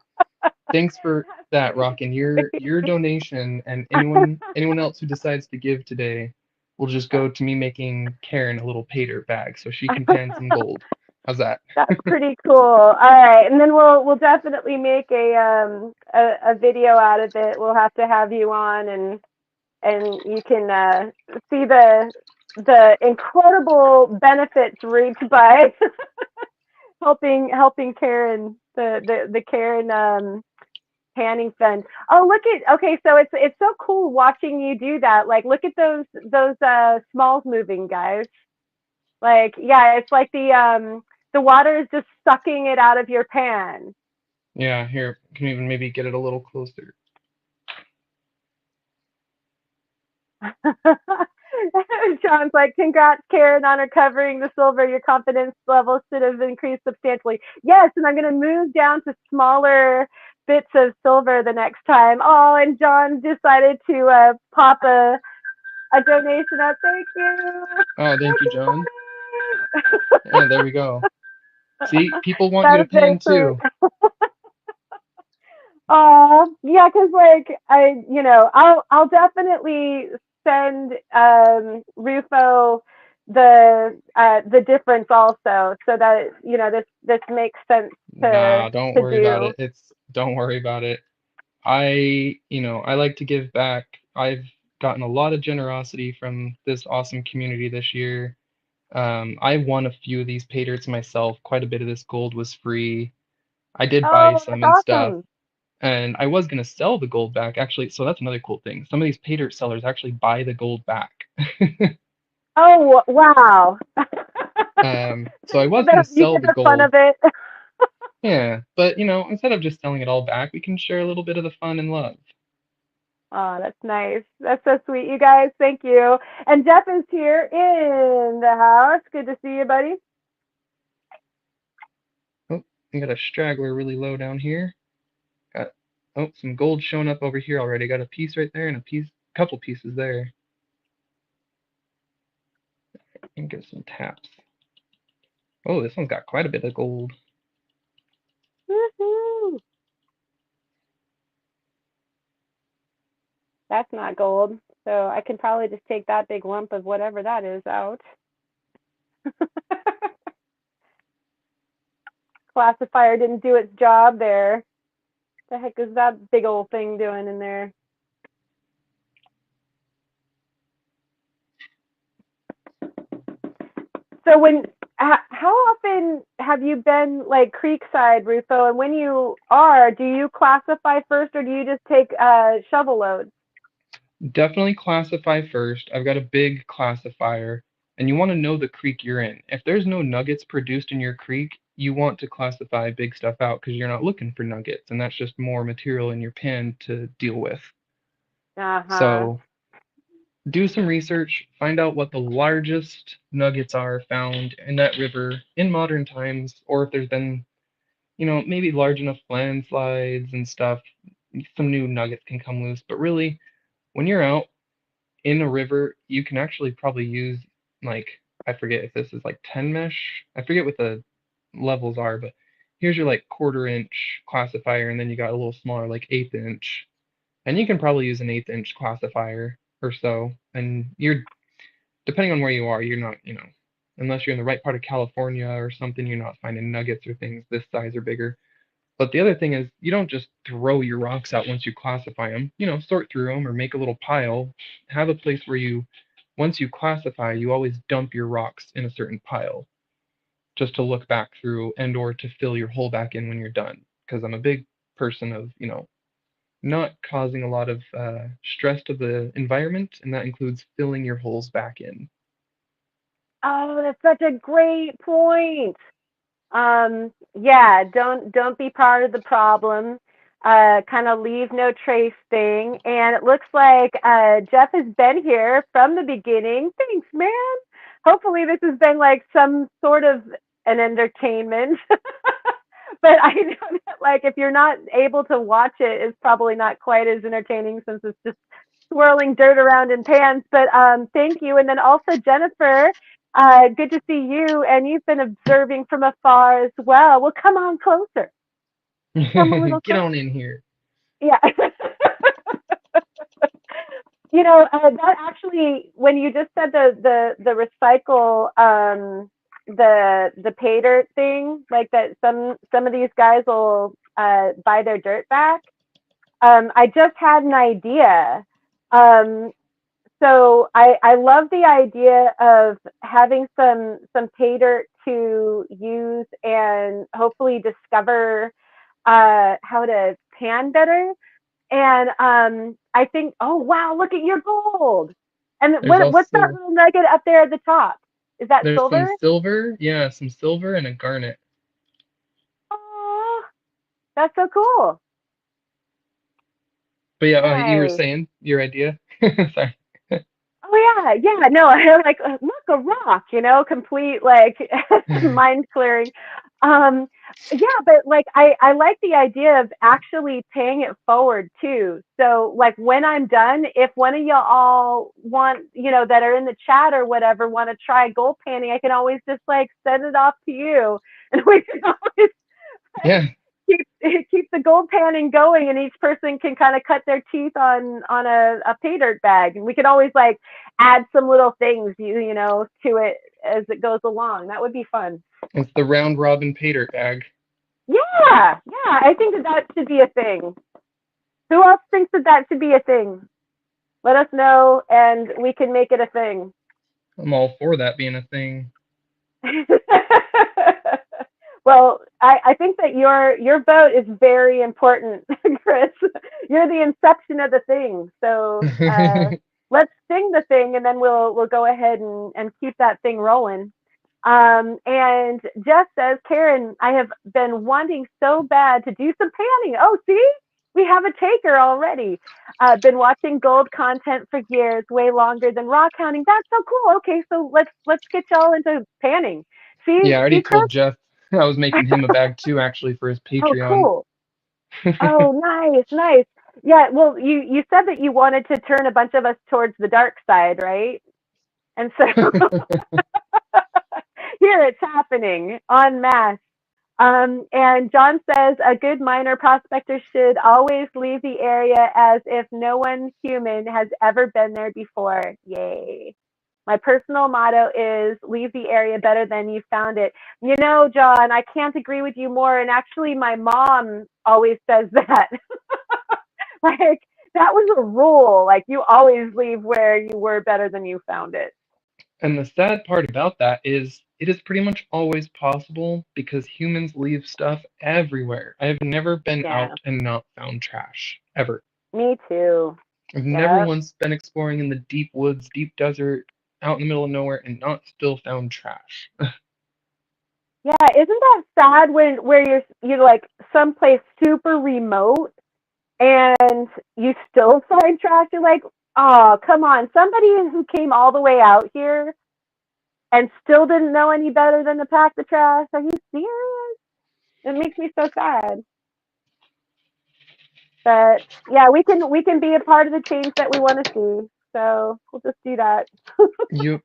thanks for that, Rockin. Your donation and anyone else who decides to give today will just go to me making Karen a little pay dirt bag so she can pan some gold. How's that? That's pretty cool. All right, and then we'll definitely make a video out of it. We'll have to have you on, and you can see the incredible benefits reaped by helping Karen the Karen panning fence. Oh, look at, okay, so it's so cool watching you do that. Like, look at those smalls moving, guys. Like, yeah, it's like the water is just sucking it out of your pan. Yeah, here, can even maybe get it a little closer. John's like, congrats, Karen, on recovering the silver. Your confidence level should have increased substantially. Yes, and I'm going to move down to smaller bits of silver the next time. Oh, and John decided to pop a donation up. Thank you. Oh, thank you, John. Yeah, there we go. See, people want you That to is very pan sweet. too. Yeah, because like I'll definitely send Rufo the difference also, so that this makes sense Nah, don't to worry about do. it. Don't worry about it. I like to give back. I've gotten a lot of generosity from this awesome community this year. I won a few of these pay dirts myself. Quite a bit of this gold was free. I did buy Oh, that's some and stuff, awesome. and I was gonna sell the gold back actually. So that's another cool thing. Some of these pay dirt sellers actually buy the gold back. Oh, wow. So I You was gonna get sell the the fun of gold. it. Yeah, but instead of just selling it all back, we can share a little bit of the fun and love. Oh, that's nice. That's so sweet, you guys. Thank you. And Jeff is here in the house. Good to see you, buddy. Oh, we got a straggler really low down here. Got some gold showing up over here already. Got a piece right there and couple pieces there. And get some taps. Oh, this one's got quite a bit of gold. Woohoo! That's not gold. So I can probably just take that big lump of whatever that is out. Classifier didn't do its job there. The heck is that big old thing doing in there? So how often have you been like creekside, Rufo? And when you are, do you classify first, or do you just take shovel loads? Definitely classify first. I've got a big classifier, and you want to know the creek you're in. If there's no nuggets produced in your creek, you want to classify big stuff out because you're not looking for nuggets, and that's just more material in your pan to deal with. Uh-huh. So do some research, find out what the largest nuggets are found in that river in modern times, or if there's been, maybe large enough landslides and stuff, some new nuggets can come loose. But really, when you're out in a river, you can actually probably use like, I forget if this is like 10 mesh. I forget what the levels are, but here's your like quarter-inch classifier, and then you got a little smaller like eighth inch. And you can probably use an eighth inch classifier or so. And you're depending on where you are, you're not, unless you're in the right part of California or something, you're not finding nuggets or things this size or bigger. But the other thing is, you don't just throw your rocks out once you classify them. Sort through them or make a little pile. Have a place where you once you classify, you always dump your rocks in a certain pile just to look back through and or to fill your hole back in when you're done. Because I'm a big person of, not causing a lot of stress to the environment, and that includes filling your holes back in. Oh, that's such a great point. Yeah, don't be part of the problem. Kind of leave no trace thing. And it looks like Jeff has been here from the beginning. Thanks, man. Hopefully this has been like some sort of an entertainment. But I know that like if you're not able to watch it, it's probably not quite as entertaining since it's just swirling dirt around in pans. But thank you. And then also Jennifer, good to see you. And you've been observing from afar as well. Well, come on closer. Come a little Get closer. on in here. Yeah. That actually, when you just said the recycle, the pay dirt thing, like that, some of these guys will buy their dirt back. I just had an idea. So I love the idea of having some pay dirt to use and hopefully discover how to pan better. And I think, oh wow, look at your gold. And There's what's that also little nugget up there at the top? Is that there's some silver? silver, yeah, some silver and a garnet. Oh, that's so cool. But yeah, you were Nice. saying your idea. Sorry. Oh yeah. No, I'm like, look, a rock, complete like mind clearing. Um, yeah, but like I like the idea of actually paying it forward too. So like when I'm done, if one of y'all all want, that are in the chat or whatever, want to try gold panning, I can always just like send it off to you, and we can always Yeah. keep the gold panning going, and each person can kind of cut their teeth on a pay dirt bag, and we can always like add some little things to it as it goes along. That would be fun. It's the round robin pay dirt bag. Yeah, I think that should be a thing. Who else thinks that should be a thing? Let us know and we can make it a thing. I'm all for that being a thing. Well, I think that your vote is very important, Chris. You're the inception of the thing. So let's sing the thing, and then we'll go ahead and keep that thing rolling. And Jeff says, Karen, I have been wanting so bad to do some panning. Oh, see, we have a taker already. Been watching gold content for years, way longer than rock hounding. That's so cool. Okay, so let's get y'all into panning. Yeah, I already See, Chris? told Jeff I was making him a bag too, actually, for his Oh, Patreon. cool. Oh, nice. Yeah, well, you said that you wanted to turn a bunch of us towards the dark side, right? And so here it's happening en masse. And John says a good miner prospector should always leave the area as if no one human has ever been there before. Yay. My personal motto is leave the area better than you found it. John, I can't agree with you more. And actually, my mom always says that. Like, that was a rule. Like, you always leave where you were better than you found it. And the sad part about that is it is pretty much always possible because humans leave stuff everywhere. I have never been Yeah, out and not found trash, ever. me too. I've never Yep. once been exploring in the deep woods, deep desert, out in the middle of nowhere, and not still found trash. Yeah, isn't that sad when where you're like someplace super remote and you still find trash? You're like, oh, come on, somebody who came all the way out here and still didn't know any better than to pack the trash. Are you serious? It makes me so sad. But yeah, we can be a part of the change that we want to see. So we'll just do that. Yep.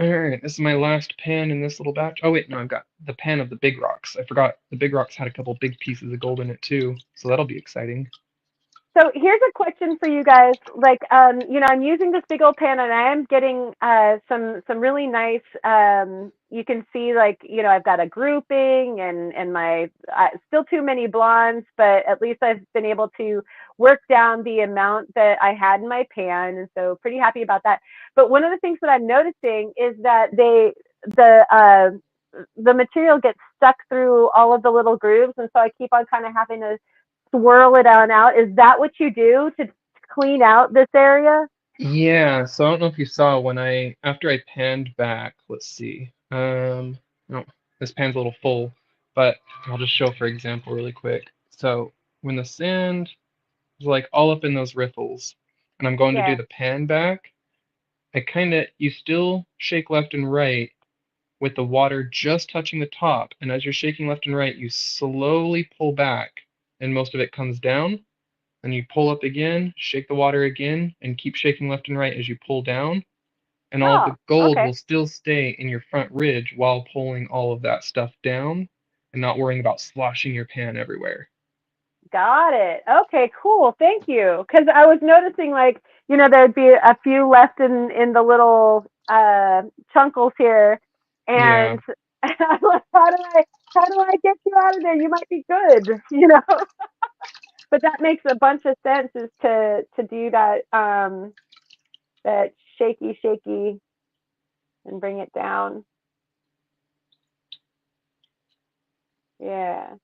Alright, this is my last pan in this little batch. Oh wait, no, I've got the pan of the big rocks. I forgot the big rocks had a couple big pieces of gold in it too, so that'll be exciting. So here's a question for you guys. Like, I'm using this big old pan, and I am getting some really nice. You can see, like, I've got a grouping, and my still too many blondes, but at least I've been able to work down the amount that I had in my pan, and so pretty happy about that. But one of the things that I'm noticing is that the material gets stuck through all of the little grooves, and so I keep on kind of having to swirl it on out. Is that what you do to clean out this area? Yeah, so I don't know if you saw when after I panned back, let's see. No, this pan's a little full, but I'll just show for example really quick. So when the sand is like all up in those riffles, and I'm going to do Yeah. the pan back, you still shake left and right with the water just touching the top, and as you're shaking left and right, you slowly pull back, and most of it comes down. And you pull up again, shake the water again, and keep shaking left and right as you pull down. And all of Oh, the gold okay. will still stay in your front ridge while pulling all of that stuff down and not worrying about sloshing your pan everywhere. Got it. Okay, cool. Thank you. Because I was noticing, like, there'd be a few left in the little chunkles here, Yeah. and I'm like, how do I get you out of there? You might be good. But that makes a bunch of sense, is to do that shaky and bring it down. Yeah.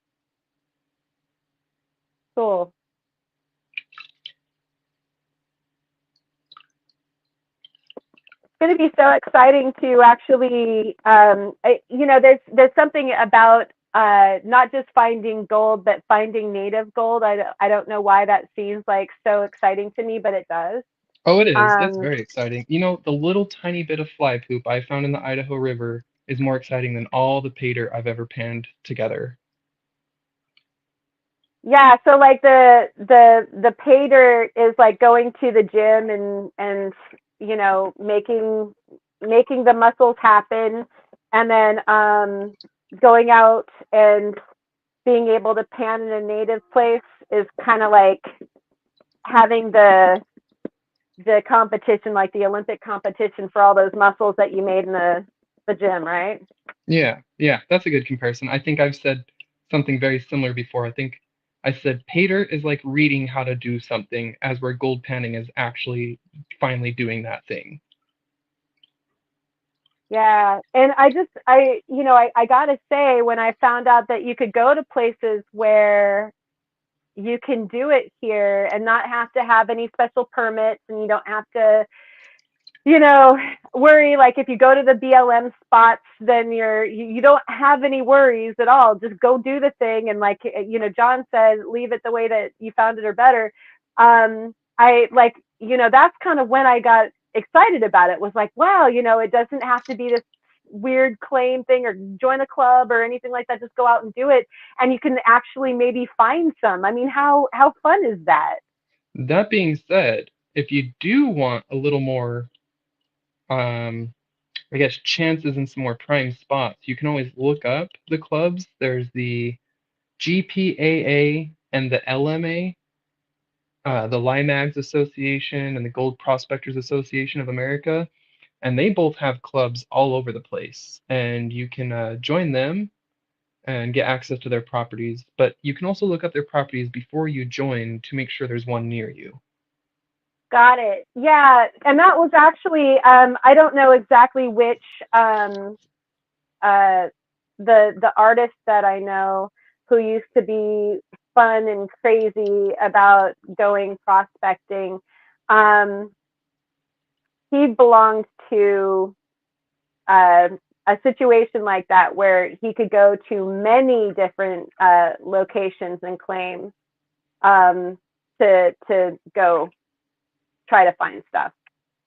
Cool. It's going to be so exciting to actually, there's something about not just finding gold, but finding native gold. I don't know why that seems like so exciting to me, but it does. Oh, it is. It's Um, very exciting. You know, the little tiny bit of fly poop I found in the Idaho River is more exciting than all the pay dirt I've ever panned together. yeah, so like the pay dirt is like going to the gym and making the muscles happen, and then going out and being able to pan in a native place is kind of like having the competition, like the Olympic competition for all those muscles that you made in the gym, right? Yeah, yeah, that's a good comparison. I think I've said something very similar before. I think I said pay dirt is like reading how to do something, as where gold panning is actually finally doing that thing. Yeah, and I gotta say, when I found out that you could go to places where you can do it here and not have to have any special permits, and you don't have to you know, worry, like if you go to the BLM spots, then you don't have any worries at all. Just go do the thing, and like John said, leave it the way that you found it or better. I like that's kind of when I got excited about it. Was like, wow, it doesn't have to be this weird claim thing or join a club or anything like that. Just go out and do it, and you can actually maybe find some. I mean, how fun is that? That being said, if you do want a little more, um, I guess, chances in some more prime spots, you can always look up the clubs. There's the GPAA and the LMA, the Limags Association and the Gold Prospectors Association of America, and they both have clubs all over the place. And you can join them and get access to their properties, but you can also look up their properties before you join to make sure there's one near you. Got it. Yeah, and that was actually I don't know exactly which uh, the artist that I know who used to be fun and crazy about going prospecting. Um, he belonged to uh, a situation like that where he could go to many different locations and claims um, to go try to find stuff.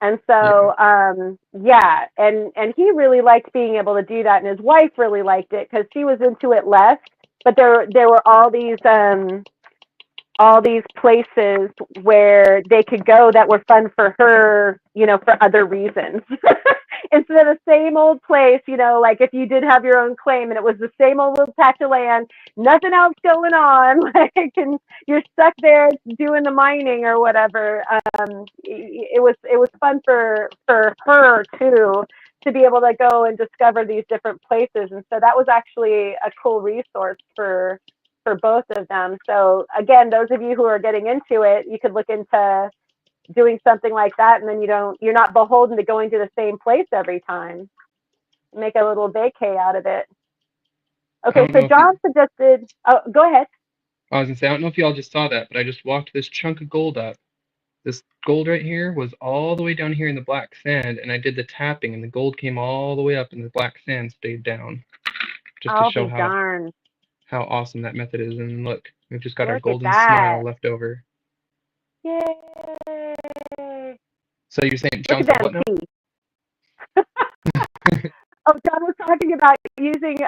And Yeah. so, yeah, and he really liked being able to do that, and his wife really liked it because she was into it less. But there were all these all these places where they could go that were fun for her, for other reasons. Instead of the same old place, like if you did have your own claim and it was the same old little patch of land, nothing else going on, like, and you're stuck there doing the mining or whatever. It was fun for her too, to be able to go and discover these different places. And so that was actually a cool resource for both of them. So again, those of you who are getting into it, you could look into doing something like that, and then you're not beholden to going to the same place every time. Make a little vacay out of it. Okay, so John suggested, oh, go ahead. I was gonna say, I don't know if y'all just saw that, but I just walked this chunk of gold up. This gold right here was all the way down here in the black sand, and I did the tapping, and the gold came all the way up, and the black sand stayed down. Just to I'll show be darned. how awesome that method is. And look, we've just got our Look at golden that. smile left over. Yay! So you're saying Look John at said them what now? teeth. Oh, John was talking about using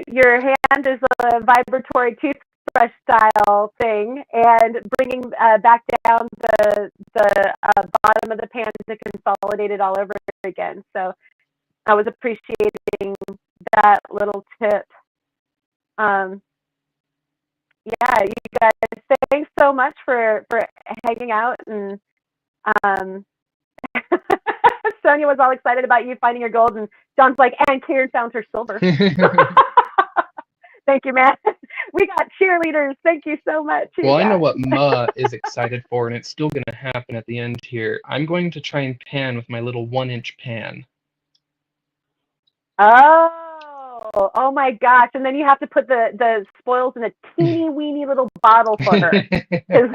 your hand as a vibratory toothbrush style thing, and bringing back down the bottom of the pan to consolidate it all over again. So I was appreciating that little tip. Yeah, you guys, thanks so much for hanging out. And Sonia was all excited about you finding your gold, and John's like, and Karen found her silver. Thank you, man. We got cheerleaders. Thank you so much. Well, I know what Ma is excited for, and it's still going to happen at the end here. I'm going to try and pan with my little 1-inch pan. Oh my gosh. And then you have to put the spoils in a teeny weeny little bottle for her. That would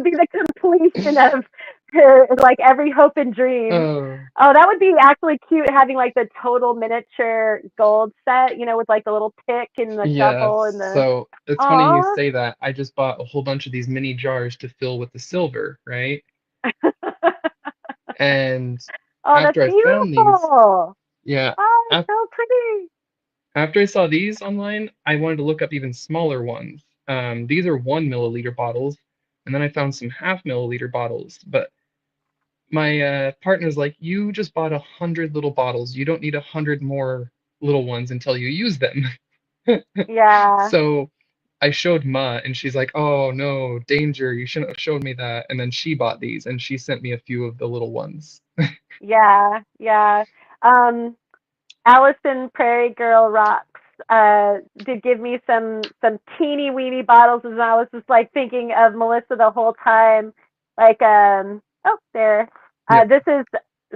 be the completion of her, like, every hope and dream. Oh, that would be actually cute, having like the total miniature gold set, with like the little pick and the shovel and the. So it's funny you say that. I just bought a whole bunch of these mini jars to fill with the silver, right? And after I found these, yeah. Oh, it's so pretty. After I saw these online, I wanted to look up even smaller ones. These are 1 milliliter bottles, and then I found some half milliliter bottles. But my partner's like, you just bought 100 little bottles. You don't need 100 more little ones until you use them. Yeah. So I showed Ma, and she's like, oh no, danger, you shouldn't have showed me that. And then she bought these, and she sent me a few of the little ones. Yeah. Allison Prairie Girl Rocks did give me some teeny weeny bottles, and I was just like thinking of Melissa the whole time. Like, there. Yep. This is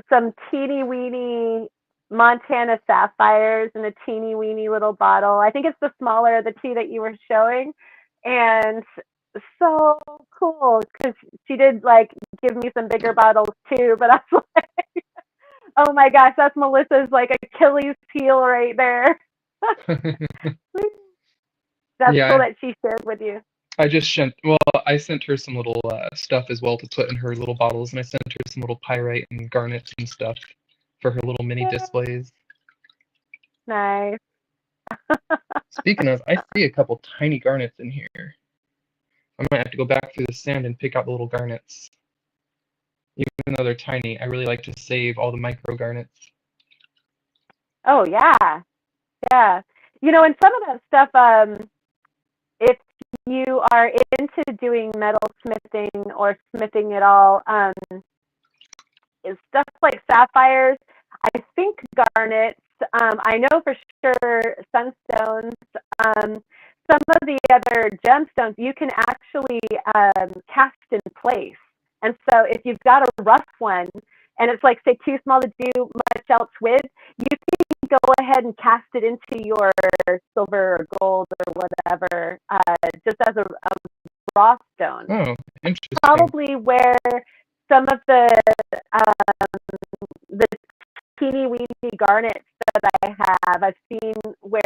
some teeny weeny Montana sapphires in a teeny weeny little bottle. I think it's the smaller of the two that you were showing, and so cool, because she did like give me some bigger bottles too. But I was like, oh my gosh, that's Melissa's like Achilles heel right there. That's cool that she shared with you. I sent her some little stuff as well to put in her little bottles, and I sent her some little pyrite and garnets and stuff for her little mini displays. Nice. Speaking of, I see a couple tiny garnets in here. I might have to go back through the sand and pick out the little garnets. Even though they're tiny, I really like to save all the micro garnets. Oh, yeah. Yeah. And some of that stuff, if you are into doing metal smithing or smithing at all, is stuff like sapphires, I think garnets, I know for sure sunstones, some of the other gemstones you can actually cast in place. And so if you've got a rough one and it's like, say, too small to do much else with, you can go ahead and cast it into your silver or gold or whatever, just as a raw stone. Oh, interesting. Probably where some of the teeny weeny garnets that I have, I've seen where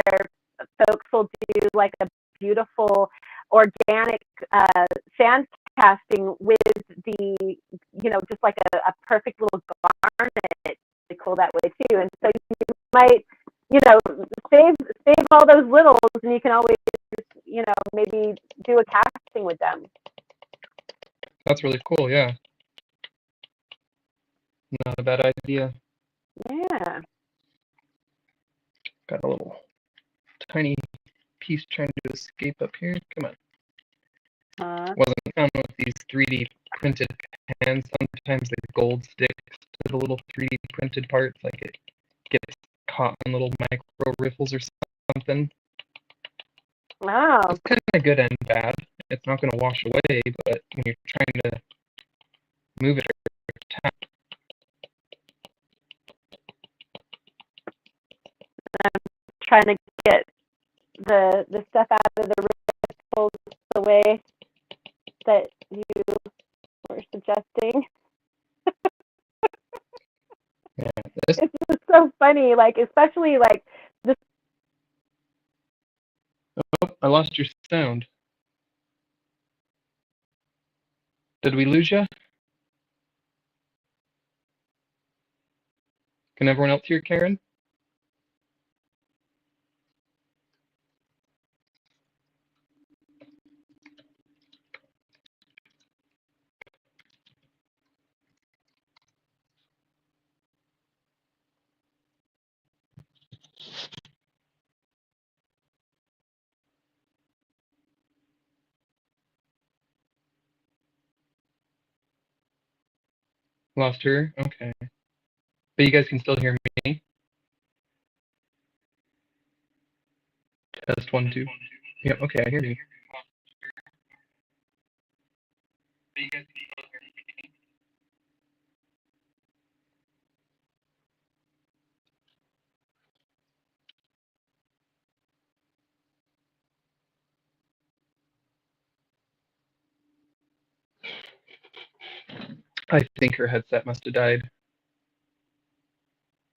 folks will do like a beautiful organic sand casting with the, just like a perfect little garnet. Really cool that way too. And so you might, save all those littles, and you can always, maybe do a casting with them. That's really cool. Yeah. Not a bad idea. Yeah. Got a little tiny piece trying to escape up here. Come on. Wasn't found with these 3D printed pans. Sometimes the gold sticks to the little 3D printed parts, like it gets caught in little micro riffles or something. Wow. It's kind of good and bad. It's not going to wash away, but when you're trying to move it or tap. I'm trying to get the stuff out of the riffles the way that you were suggesting. Yeah, it's just so funny, like especially like this. Oh, I lost your sound. Did we lose you? Can everyone else hear Karen? Lost her? Okay. But you guys can still hear me? Test 1, 2. Yep, okay, I hear you. I think her headset must have died.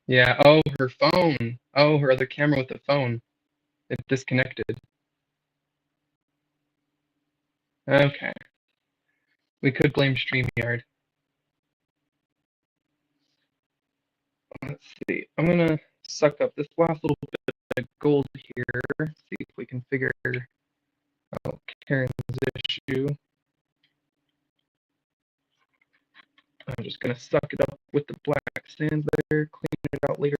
Yeah, oh, her phone. Oh, her other camera with the phone. It disconnected. Okay. We could blame StreamYard. Let's see. I'm gonna suck up this last little bit of gold here. See if we can figure out Karen's issue. I'm just gonna suck it up with the black sands there, clean it out later.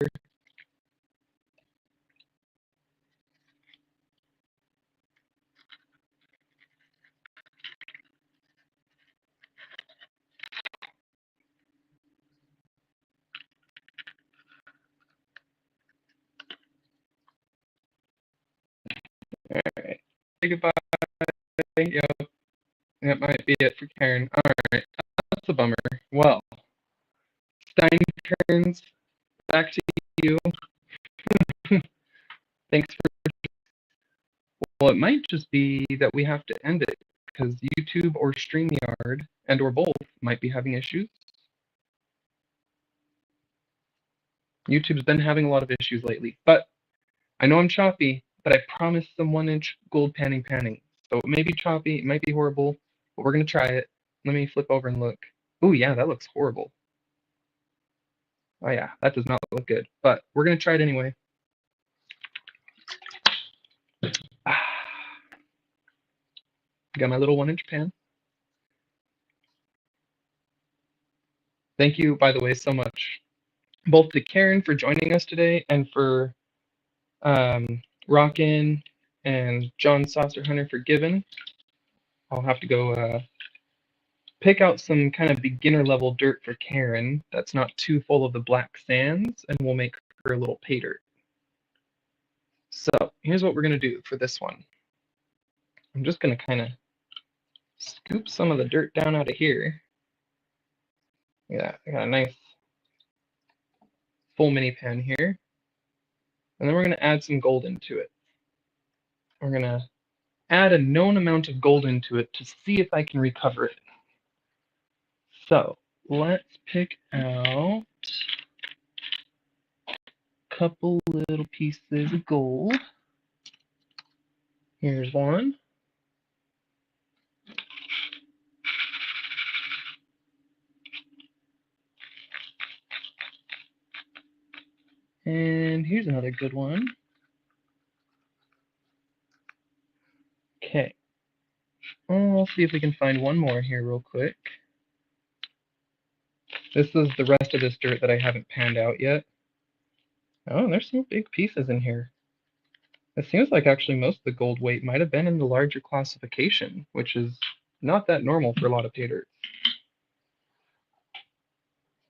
Alright. Say goodbye. Yep. That might be it for Karen. Alright. That's a bummer. Well, Stein turns back to you. Thanks for. Well, it might just be that we have to end it because YouTube or StreamYard and or both might be having issues. YouTube's been having a lot of issues lately, but I know I'm choppy, but I promised some 1-inch gold panning. So it may be choppy, it might be horrible, but we're gonna try it. Let me flip over and look. Oh yeah, that looks horrible. Oh yeah, that does not look good, but we're gonna try it anyway. Got my little 1-inch pan. Thank you, by the way, so much, both to Karen for joining us today and for Rockin' and John Saucer Hunter for giving. I'll have to go pick out some kind of beginner level dirt for Karen that's not too full of the black sands, and we'll make her a little pay dirt. So here's what we're gonna do for this one. I'm just gonna kind of scoop some of the dirt down out of here. Yeah, I got a nice full mini pan here. And then we're gonna add some gold into it. We're gonna add a known amount of gold into it to see if I can recover it. So let's pick out a couple little pieces of gold. Here's one. And here's another good one. Okay. I'll see if we can find one more here real quick. This is the rest of this dirt that I haven't panned out yet. Oh, there's some big pieces in here. It seems like actually most of the gold weight might have been in the larger classification, which is not that normal for a lot of pay dirt.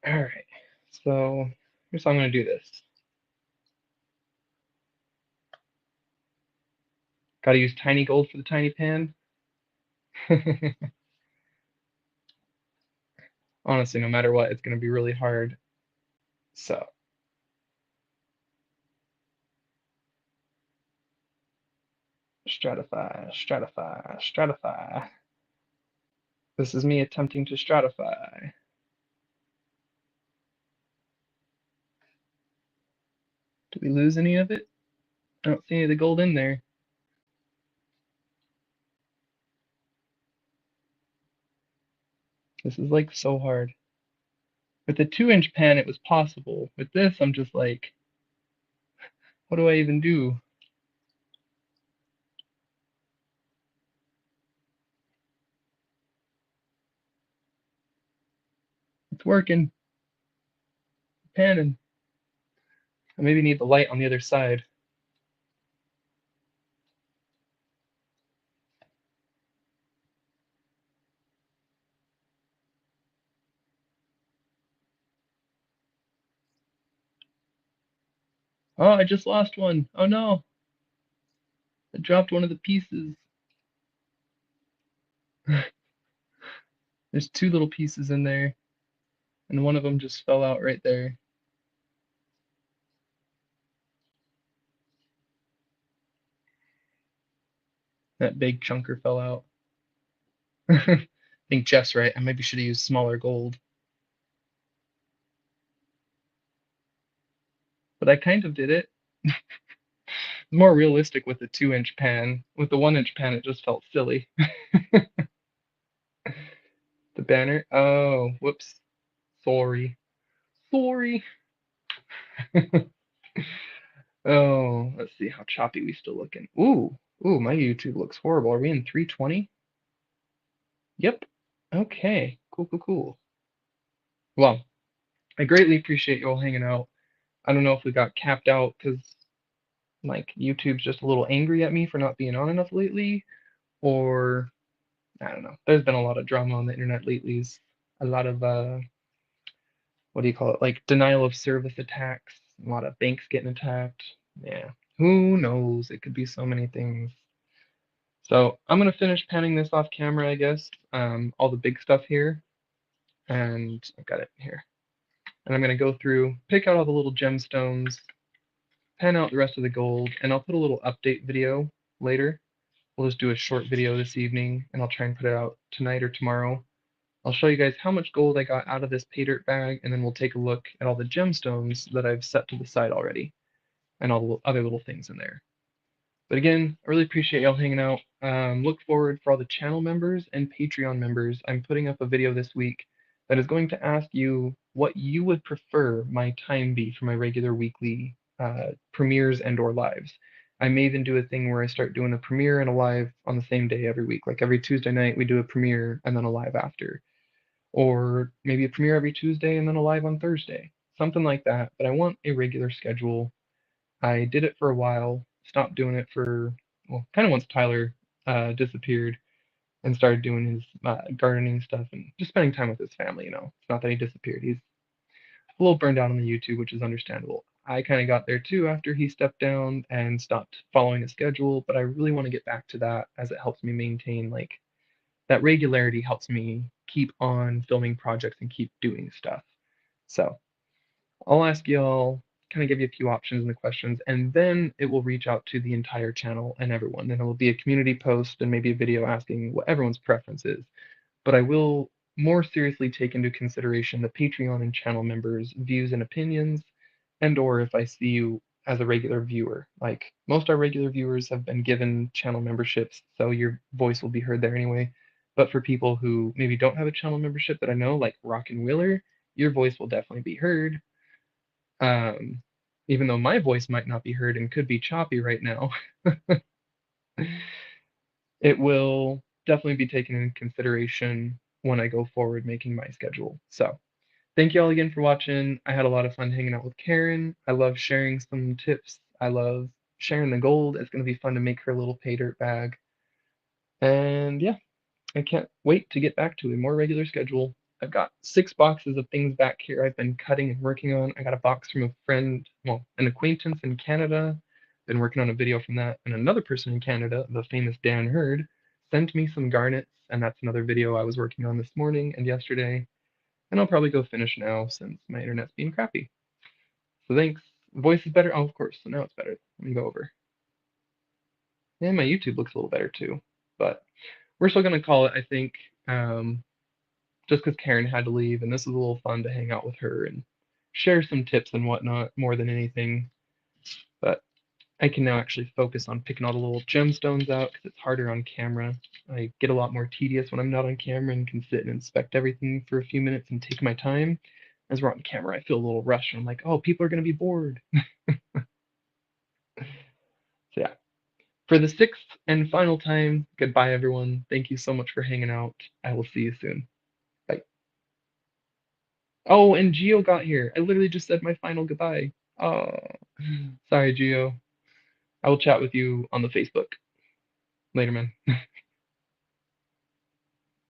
Alright, so here's how I'm going to do this. Gotta use tiny gold for the tiny pan. Honestly, no matter what, it's going to be really hard. So, stratify, stratify, stratify. This is me attempting to stratify. Did we lose any of it? I don't see any of the gold in there. This is like so hard. With the 2-inch pan, it was possible. With this, I'm just like, what do I even do? It's working. Panning. I maybe need the light on the other side. Oh, I just lost one. Oh no. I dropped one of the pieces. There's 2 little pieces in there, and one of them just fell out right there. That big chunker fell out. I think Jeff's right. I maybe should have used smaller gold. But I kind of did it. More realistic with the 2-inch pan. With the 1-inch pan, it just felt silly. The banner? Oh, whoops. Sorry. Sorry. Oh, let's see how choppy we still looking. Ooh, my YouTube looks horrible. Are we in 320? Yep. Okay. Cool. Well, I greatly appreciate you all hanging out. I don't know if we got capped out because like YouTube's just a little angry at me for not being on enough lately, or I don't know. There's been a lot of drama on the internet lately. A lot of what do you call it? Like denial of service attacks. A lot of banks getting attacked. Yeah. Who knows? It could be so many things. So I'm gonna finish panning this off camera, I guess. All the big stuff here, and I've got it here. And I'm gonna go through, pick out all the little gemstones, pan out the rest of the gold, and I'll put a little update video later. We'll just do a short video this evening, and I'll try and put it out tonight or tomorrow. I'll show you guys how much gold I got out of this pay dirt bag, and then we'll take a look at all the gemstones that I've set to the side already, and all the other little things in there. But again, I really appreciate y'all hanging out. Look forward for all the channel members and Patreon members. I'm putting up a video this week that is going to ask you what you would prefer my time be for my regular weekly premieres and or lives. I may even do a thing where I start doing a premiere and a live on the same day every week. Like every Tuesday night, we do a premiere and then a live after. Or maybe a premiere every Tuesday and then a live on Thursday. Something like that. But I want a regular schedule. I did it for a while, stopped doing it for, well, kind of once Tyler disappeared and started doing his gardening stuff and just spending time with his family. It's not that he disappeared. He's a little burned out on the YouTube, which is understandable. I kind of got there too after he stepped down and stopped following a schedule, but I really want to get back to that as it helps me maintain like that regularity helps me keep on filming projects and keep doing stuff. So I'll ask y'all, kind of give you a few options in the questions, and then it will reach out to the entire channel and everyone. And it will be a community post and maybe a video asking what everyone's preference is. But I will more seriously take into consideration the Patreon and channel members' views and opinions, and or if I see you as a regular viewer. Like most of our regular viewers have been given channel memberships, so your voice will be heard there anyway. But for people who maybe don't have a channel membership that I know, like Rock and Wheeler, your voice will definitely be heard. Um, Even though my voice might not be heard and could be choppy right now. it will definitely be taken into consideration when I go forward making my schedule. So thank you all again for watching. I had a lot of fun hanging out with Karen. I love sharing some tips. I love sharing the gold. It's going to be fun to make her little pay dirt bag. And yeah, I can't wait to get back to a more regular schedule. I've got 6 boxes of things back here I've been cutting and working on. I got a box from a friend, well, an acquaintance in Canada. Been working on a video from that. And another person in Canada, the famous Dan Hurd, sent me some garnets, and that's another video I was working on this morning and yesterday. And I'll probably go finish now since my internet's being crappy. So thanks. Voice is better. Oh, of course. So now it's better. Let me go over. And my YouTube looks a little better too. But we're still gonna call it, I think. Um, just because Karen had to leave, and this was a little fun to hang out with her and share some tips and whatnot more than anything. But I can now actually focus on picking all the little gemstones out because it's harder on camera. I get a lot more tedious when I'm not on camera and can sit and inspect everything for a few minutes and take my time. As we're on camera, I feel a little rushed. I'm like, oh, people are going to be bored. So yeah, for the 6th and final time, goodbye everyone. Thank you so much for hanging out. I will see you soon. Bye. Oh, and Geo got here. I literally just said my final goodbye. Oh, sorry, Geo. I will chat with you on the Facebook later, man.